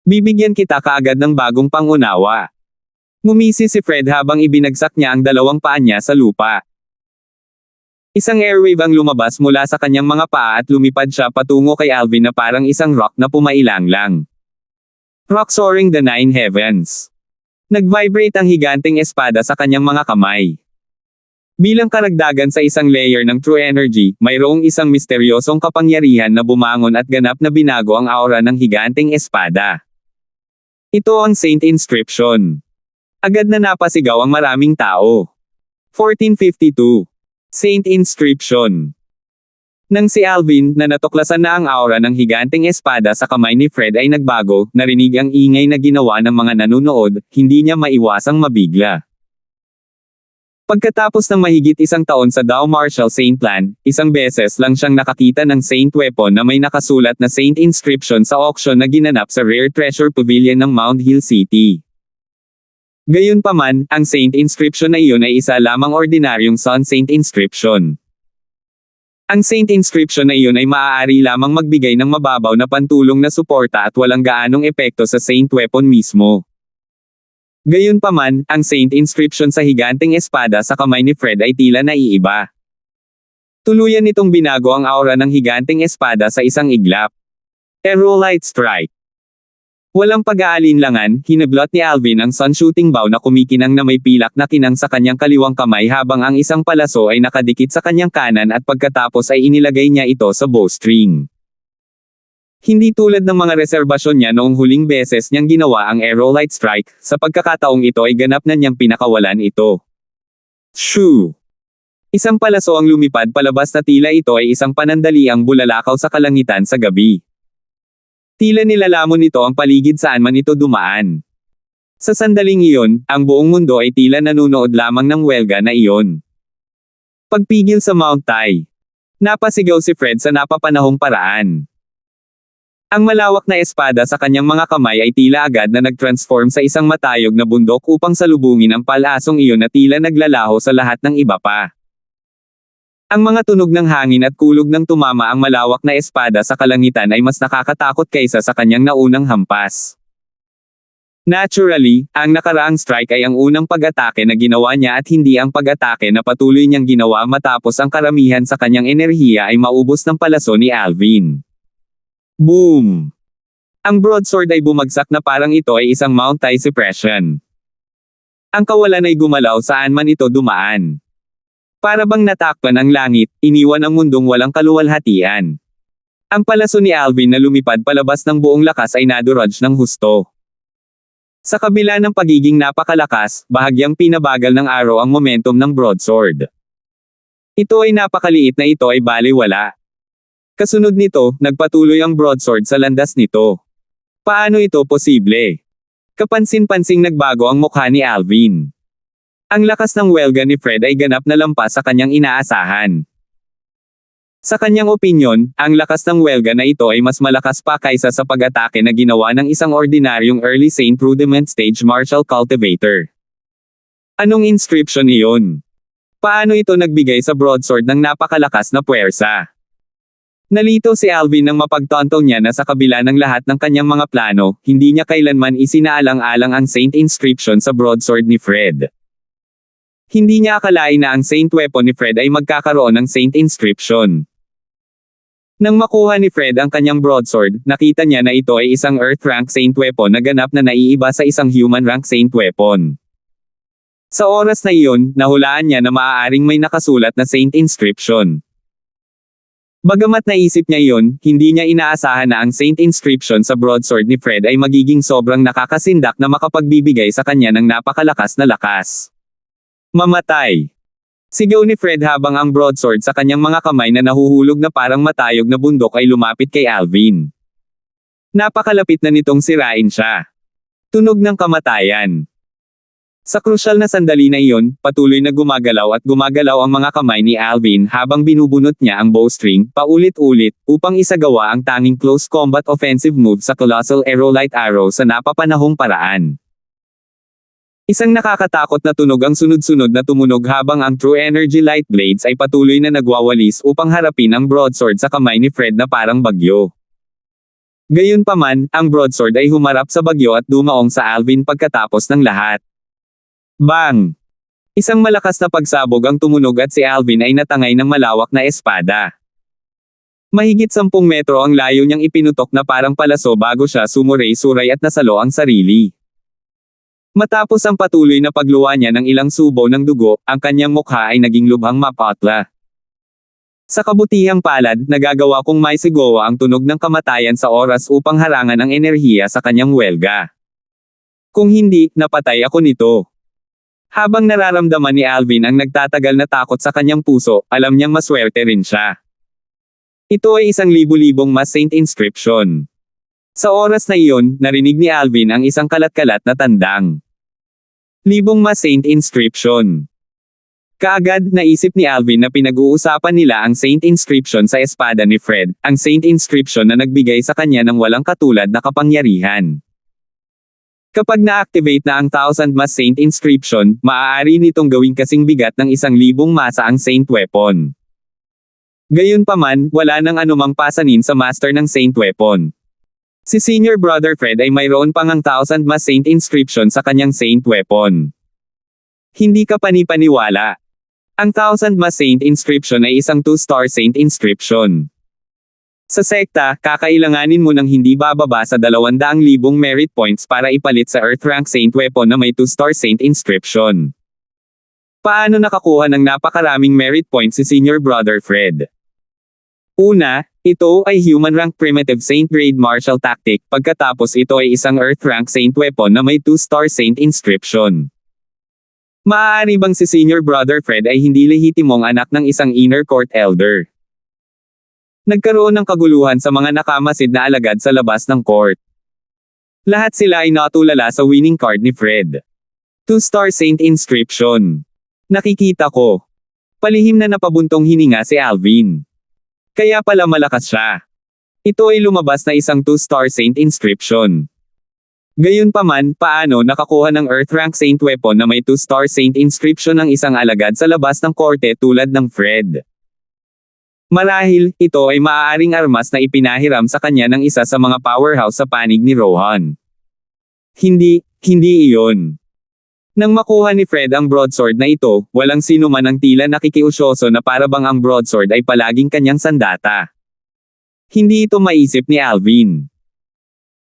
Bibigyan kita kaagad ng bagong pangunawa. Ngumisi si Fred habang ibinagsak niya ang dalawang paa niya sa lupa. Isang airwave ang lumabas mula sa kanyang mga paa at lumipad siya patungo kay Alvin na parang isang rock na pumailang lang. Rock soaring the nine heavens. Nag-vibrate ang higanteng espada sa kanyang mga kamay. Bilang karagdagan sa isang layer ng true energy, mayroong isang misteryosong kapangyarihan na bumangon at ganap na binago ang aura ng higanteng espada. Ito ang Saint Inscription. Agad na napasigaw ang maraming tao. 1452. Saint Inscription. Nang si Alvin, na natuklasan na ang aura ng higanteng espada sa kamay ni Fred ay nagbago, narinig ang ingay na ginawa ng mga nanonood, hindi niya maiwasang mabigla. Pagkatapos ng mahigit isang taon sa Dow Marshall Saint Plan, isang beses lang siyang nakakita ng Saint Weapon na may nakasulat na Saint Inscription sa auction na ginanap sa Rare Treasure Pavilion ng Mount Hill City. Gayunpaman, ang Saint Inscription na iyon ay isa lamang ordinaryong Sun Saint Inscription. Ang Saint Inscription na iyon ay maaari lamang magbigay ng mababaw na pantulong na suporta at walang gaanong epekto sa Saint Weapon mismo. Gayunpaman, ang Saint Inscription sa higanting espada sa kamay ni Fred ay tila naiiba. Tuluyan nitong binago ang aura ng higanting espada sa isang iglap. Aerolite Strike. Walang pag-aalinlangan, hinablot ni Alvin ang sun shooting bow na kumikinang na may pilak na kinang sa kanyang kaliwang kamay habang ang isang palaso ay nakadikit sa kanyang kanan at pagkatapos ay inilagay niya ito sa bowstring. Hindi tulad ng mga reserbasyon niya noong huling beses niyang ginawa ang Aerolite Strike, sa pagkakataong ito ay ganap na niyang pinakawalan ito. Shoo! Isang palaso ang lumipad palabas na tila ito ay isang panandaliang bulalakaw sa kalangitan sa gabi. Tila nilalamon nito ang paligid saan man ito dumaan. Sa sandaling iyon, ang buong mundo ay tila nanunood lamang ng welga na iyon. Pagpigil sa Mount Tai. Napasigaw si Fred sa napapanahong paraan. Ang malawak na espada sa kanyang mga kamay ay tila agad na nag-transform sa isang matayog na bundok upang salubungin ang palasong iyon na tila naglalaho sa lahat ng iba pa. Ang mga tunog ng hangin at kulog ng tumama ang malawak na espada sa kalangitan ay mas nakakatakot kaysa sa kanyang naunang hampas. Naturally, ang nakaraang strike ay ang unang pag-atake na ginawa niya at hindi ang pag-atake na patuloy niyang ginawa matapos ang karamihan sa kanyang enerhiya ay maubos ng palaso ni Alvin. Boom! Ang broadsword ay bumagsak na parang ito ay isang Mount Tai suppression. Ang kawalan ay gumalaw saan man ito dumaan. Para bang natakpan ang langit, iniwan ang mundong walang kaluwalhatian. Ang palaso ni Alvin na lumipad palabas ng buong lakas ay naduraj ng husto. Sa kabila ng pagiging napakalakas, bahagyang pinabagal ng arrow ang momentum ng broadsword. Ito ay napakaliit na ito ay baliwala. Kasunod nito, nagpatuloy ang broadsword sa landas nito. Paano ito posible? Kapansin-pansing nagbago ang mukha ni Alvin. Ang lakas ng welga ni Fred ay ganap na lampas sa kanyang inaasahan. Sa kanyang opinyon, ang lakas ng welga na ito ay mas malakas pa kaysa sa pag-atake na ginawa ng isang ordinaryong early Saint Rudiment Stage Martial Cultivator. Anong inscription iyon? Paano ito nagbigay sa broadsword ng napakalakas na puwersa? Nalito si Alvin nang mapagtanto niya na sa kabila ng lahat ng kanyang mga plano, hindi niya kailanman isinaalang-alang ang Saint Inscription sa broadsword ni Fred. Hindi niya akalain na ang Saint Weapon ni Fred ay magkakaroon ng Saint Inscription. Nang makuha ni Fred ang kanyang broadsword, nakita niya na ito ay isang Earth rank Saint Weapon na ganap na naiiba sa isang Human rank Saint Weapon. Sa oras na iyon, nahulaan niya na maaaring may nakasulat na Saint Inscription. Bagamat naisip niya iyon, hindi niya inaasahan na ang Saint Inscription sa broadsword ni Fred ay magiging sobrang nakakasindak na makapagbibigay sa kanya ng napakalakas na lakas. Mamatay! Sigaw ni Fred habang ang broadsword sa kanyang mga kamay na nahuhulog na parang matayog na bundok ay lumapit kay Alvin. Napakalapit na nitong sirain siya. Tunog ng kamatayan. Sa krusyal na sandali na iyon, patuloy na gumagalaw ang mga kamay ni Alvin habang binubunot niya ang bowstring, paulit-ulit, upang isagawa ang tanging close combat offensive move sa Colossal Aerolite Arrow sa napapanahong paraan. Isang nakakatakot na tunog ang sunod-sunod na tumunog habang ang True Energy Light Blades ay patuloy na nagwawalis upang harapin ang broadsword sa kamay ni Fred na parang bagyo. Gayunpaman, ang broadsword ay humarap sa bagyo at dumaong sa Alvin pagkatapos ng lahat. Bang! Isang malakas na pagsabog ang tumunog at si Alvin ay natangay ng malawak na espada. Mahigit 10 metro ang layo niyang ipinutok na parang palaso bago siya sumuray-suray at nasalo ang sarili. Matapos ang patuloy na pagluwa niya ng ilang subo ng dugo, ang kanyang mukha ay naging lubhang mapatla. Sa kabutihang palad, nagagawa kong maisigawa ang tunog ng kamatayan sa oras upang harangan ang enerhiya sa kanyang welga. Kung hindi, napatay ako nito. Habang nararamdaman ni Alvin ang nagtatagal na takot sa kanyang puso, alam niyang maswerte rin siya. Ito ay 1,000,000 mas Saint Inscription. Sa oras na iyon, narinig ni Alvin ang isang kalat-kalat na tandang. 1,000 mas Saint Inscription. Kaagad, naisip ni Alvin na pinag-uusapan nila ang Saint Inscription sa espada ni Fred, ang Saint Inscription na nagbigay sa kanya ng walang katulad na kapangyarihan. Kapag na-activate na ang 1,000 mas Saint Inscription, maaari nitong gawing kasing bigat ng 1,000 masa ang Saint Weapon. Gayunpaman, wala nang anumang pasanin sa master ng Saint Weapon. Si Senior Brother Fred ay mayroon pang ang 1,000 mas Saint inscription sa kanyang Saint Weapon. Hindi ka panipaniwala. Ang 1,000 mas Saint inscription ay isang 2-star Saint inscription. Sa sekta, kakailanganin mo ng hindi bababa sa 200,000 merit points para ipalit sa Earth Rank Saint Weapon na may 2-star Saint inscription. Paano nakakuha ng napakaraming merit points si Senior Brother Fred? Una, ito ay human rank primitive Saint grade martial tactic, pagkatapos ito ay isang Earth Rank Saint Weapon na may 2-star Saint inscription. Maaari bang si Senior Brother Fred ay hindi lehitimong anak ng isang inner court elder? Nagkaroon ng kaguluhan sa mga nakamasid na alagad sa labas ng court. Lahat sila ay natulala sa winning card ni Fred. 2-star Saint inscription. Nakikita ko. Palihim na napabuntong hininga si Alvin. Kaya pala malakas siya. Ito ay lumabas na isang 2-star Saint inscription. Gayunpaman, paano nakakuha ng Earth Rank Saint Weapon na may 2-star Saint inscription ng isang alagad sa labas ng korte tulad ng Fred? Marahil, ito ay maaaring armas na ipinahiram sa kanya ng isa sa mga powerhouse sa panig ni Rohan. Hindi iyon. Nang makuha ni Fred ang broadsword na ito, walang sino man ang tila nakikiusyoso na para bang ang broadsword ay palaging kanyang sandata. Hindi ito maisip ni Alvin.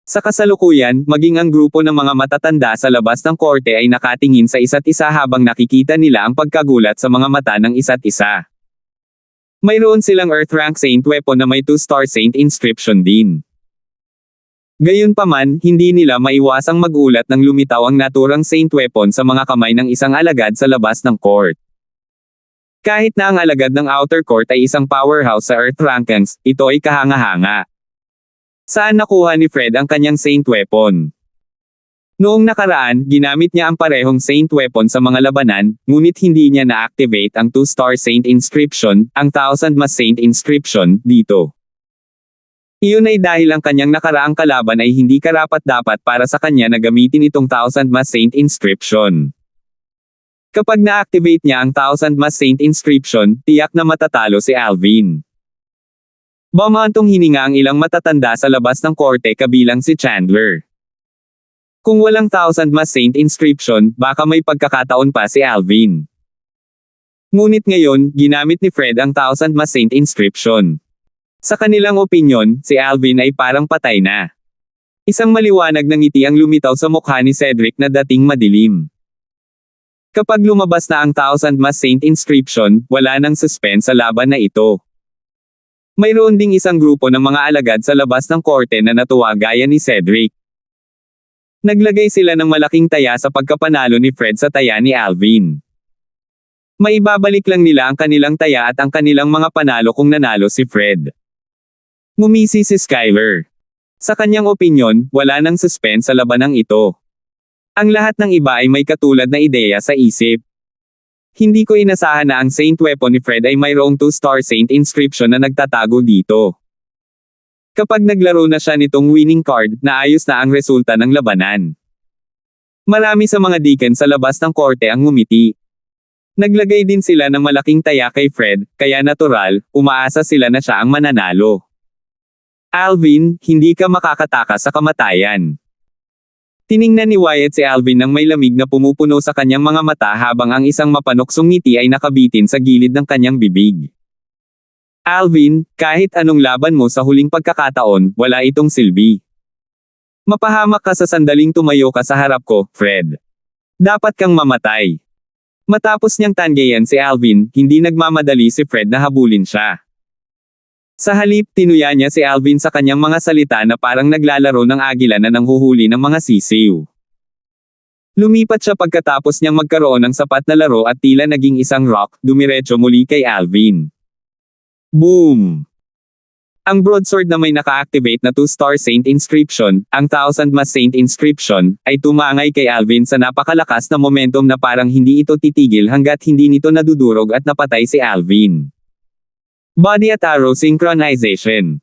Sa kasalukuyan, maging ang grupo ng mga matatanda sa labas ng korte ay nakatingin sa isa't isa habang nakikita nila ang pagkagulat sa mga mata ng isa't isa. Mayroon silang Earth Rank Saint Weapon na may 2-star Saint inscription din. Gayunpaman, hindi nila maiwasang magulat nang lumitaw ang naturang Saint Weapon sa mga kamay ng isang alagad sa labas ng court. Kahit na ang alagad ng outer court ay isang powerhouse sa Earth Rankings, ito ay kahanga-hanga. Saan nakuha ni Fred ang kanyang Saint Weapon? Noong nakaraan, ginamit niya ang parehong Saint Weapon sa mga labanan, ngunit hindi niya na-activate ang 2-star Saint inscription, ang 1,000 mas Saint inscription, dito. Iyon ay dahil ang kanyang nakaraang kalaban ay hindi karapat-dapat para sa kanya na gamitin itong 1,000 mas Saint inscription. Kapag na-activate niya ang 1,000 mas Saint inscription, tiyak na matatalo si Alvin. Bumantong hininga ang ilang matatanda sa labas ng korte kabilang si Chandler. Kung walang 1,000 mas Saint inscription, baka may pagkakataon pa si Alvin. Ngunit ngayon, ginamit ni Fred ang 1,000 mas Saint inscription. Sa kanilang opinyon, si Alvin ay parang patay na. Isang maliwanag na ngiti ang lumitaw sa mukha ni Cedric na dating madilim. Kapag lumabas na ang 1,000 mas Saint inscription, wala nang suspense sa laban na ito. Mayroon ding isang grupo ng mga alagad sa labas ng korte na natuwa gaya ni Cedric. Naglagay sila ng malaking taya sa pagkapanalo ni Fred sa taya ni Alvin. Maibabalik lang nila ang kanilang taya at ang kanilang mga panalo kung nanalo si Fred. Ngumisi si Skyler. Sa kanyang opinyon, wala nang suspense sa labanang ito. Ang lahat ng iba ay may katulad na ideya sa isip. Hindi ko inasahan na ang Saint Weapon ni Fred ay mayroong 2-star Saint inscription na nagtatago dito. Kapag naglaro na siya nitong winning card, naayos na ang resulta ng labanan. Marami sa mga deacon sa labas ng korte ang ngumiti. Naglagay din sila ng malaking taya kay Fred, kaya natural, umaasa sila na siya ang mananalo. Alvin, hindi ka makakatakas sa kamatayan. Tiningnan ni Wyatt si Alvin nang may lamig na pumupuno sa kanyang mga mata habang ang isang mapanuksong ngiti ay nakabitin sa gilid ng kanyang bibig. Alvin, kahit anong laban mo sa huling pagkakataon, wala itong silbi. Mapahamak ka sa sandaling tumayo ka sa harap ko, Fred. Dapat kang mamatay. Matapos niyang tanggayan si Alvin, hindi nagmamadali si Fred na habulin siya. Sa halip, tinuya niya si Alvin sa kanyang mga salita na parang naglalaro ng agila na nanghuhuli ng mga sisiw. Lumipat siya pagkatapos niyang magkaroon ng sapat na laro at tila naging isang rock, dumiretso muli kay Alvin. Boom! Ang broadsword na may naka-activate na 2-star Saint inscription, ang 1,000 mas Saint inscription, ay tumangay kay Alvin sa napakalakas na momentum na parang hindi ito titigil hanggat hindi nito nadudurog at napatay si Alvin. Body at arrow synchronization.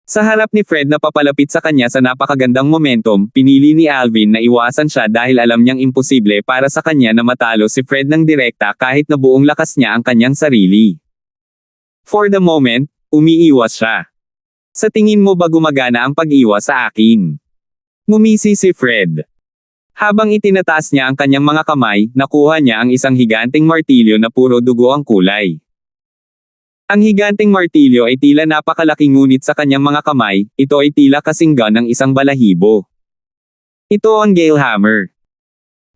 Sa harap ni Fred na papalapit sa kanya sa napakagandang momentum, pinili ni Alvin na iwasan siya dahil alam niyang imposible para sa kanya na matalo si Fred ng direkta kahit na buong lakas niya ang kanyang sarili. For the moment, umiiwas siya. Sa tingin mo ba gumagana ang pag-iwas sa akin? Ngumisi si Fred. Habang itinataas niya ang kanyang mga kamay, nakuha niya ang isang higanteng martilyo na puro dugo ang kulay. Ang higanteng martilyo ay tila napakalaki ngunit sa kanyang mga kamay, ito ay tila kasing gun ng isang balahibo. Ito ang Gale Hammer.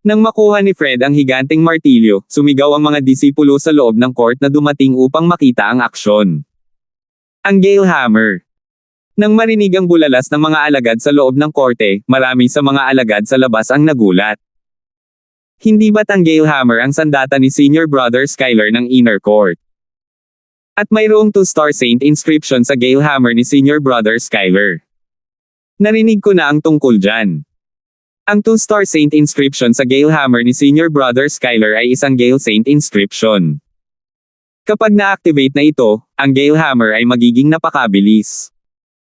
Nang makuha ni Fred ang higanteng martilyo, sumigaw ang mga disipulo sa loob ng court na dumating upang makita ang aksyon. Ang Gale Hammer. Nang marinig ang bulalas ng mga alagad sa loob ng korte, marami sa mga alagad sa labas ang nagulat. Hindi ba't ang Gale Hammer ang sandata ni Senior Brother Skyler ng Inner Court? At mayroong 2-star Saint inscription sa Gale Hammer ni Senior Brother Skyler. Narinig ko na ang tungkol dyan. Ang 2-star Saint inscription sa Gale Hammer ni Senior Brother Skyler ay isang Gale Saint inscription. Kapag na-activate na ito, ang Gale Hammer ay magiging napakabilis.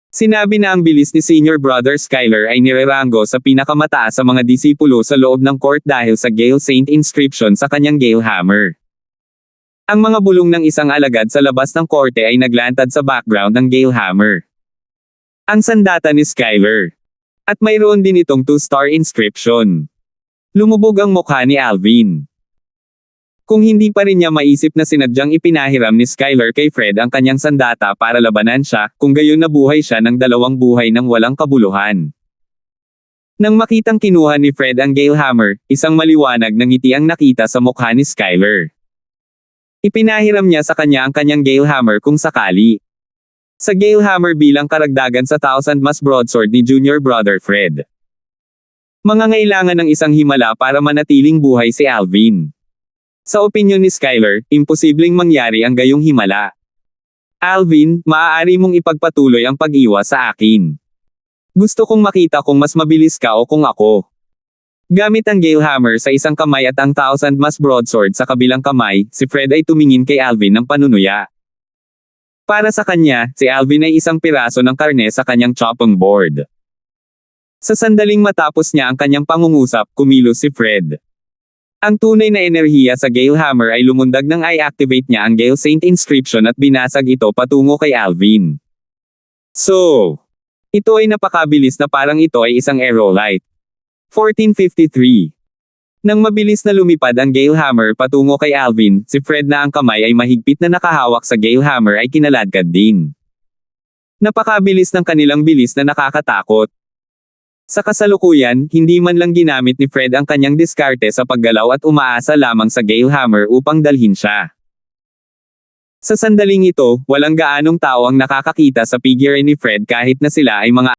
Sinabi na ang bilis ni Senior Brother Skyler ay nirerango sa pinakamataas sa mga disipulo sa loob ng court dahil sa Gale Saint inscription sa kanyang Gale Hammer. Ang mga bulong ng isang alagad sa labas ng korte ay naglantad sa background ng Gale Hammer. Ang sandata ni Skyler. At mayroon din itong 2-star inscription. Lumubog ang mukha ni Alvin. Kung hindi pa rin niya maisip na sinadyang ipinahiram ni Skyler kay Fred ang kanyang sandata para labanan siya, kung gayon nabuhay siya ng 2 buhay ng walang kabuluhan. Nang makitang kinuha ni Fred ang Gale Hammer, isang maliwanag na ngiti ang nakita sa mukha ni Skyler. Ipinahiram niya sa kanya ang kanyang Gale Hammer kung sakali. Sa Gale Hammer bilang karagdagan sa 1,000 mas broadsword ni Junior Brother Fred. Mangangailangan ng isang himala para manatiling buhay si Alvin. Sa opinyon ni Skyler, imposibleng mangyari ang gayong himala. Alvin, maaari mong ipagpatuloy ang pag-iwas sa akin. Gusto kong makita kung mas mabilis ka o kung ako. Gamit ang Gale Hammer sa isang kamay at ang 1,000 mas broadsword sa kabilang kamay, si Fred ay tumingin kay Alvin ng panunuya. Para sa kanya, si Alvin ay isang piraso ng karne sa kanyang chopping board. Sa sandaling matapos niya ang kanyang pangungusap, kumilos si Fred. Ang tunay na enerhiya sa Gale Hammer ay lumundag nang i-activate niya ang Gale Saint inscription at binasag ito patungo kay Alvin. So, ito ay napakabilis na parang ito ay isang aerolite. 1453. Nang mabilis na lumipad ang Gale Hammer patungo kay Alvin, si Fred na ang kamay ay mahigpit na nakahawak sa Gale Hammer ay kinaladkad din. Napakabilis ng kanilang bilis na nakakatakot. Sa kasalukuyan, hindi man lang ginamit ni Fred ang kanyang diskarte sa paggalaw at umaasa lamang sa Gale Hammer upang dalhin siya. Sa sandaling ito, walang gaanong tao ang nakakakita sa figure ni Fred kahit na sila ay mga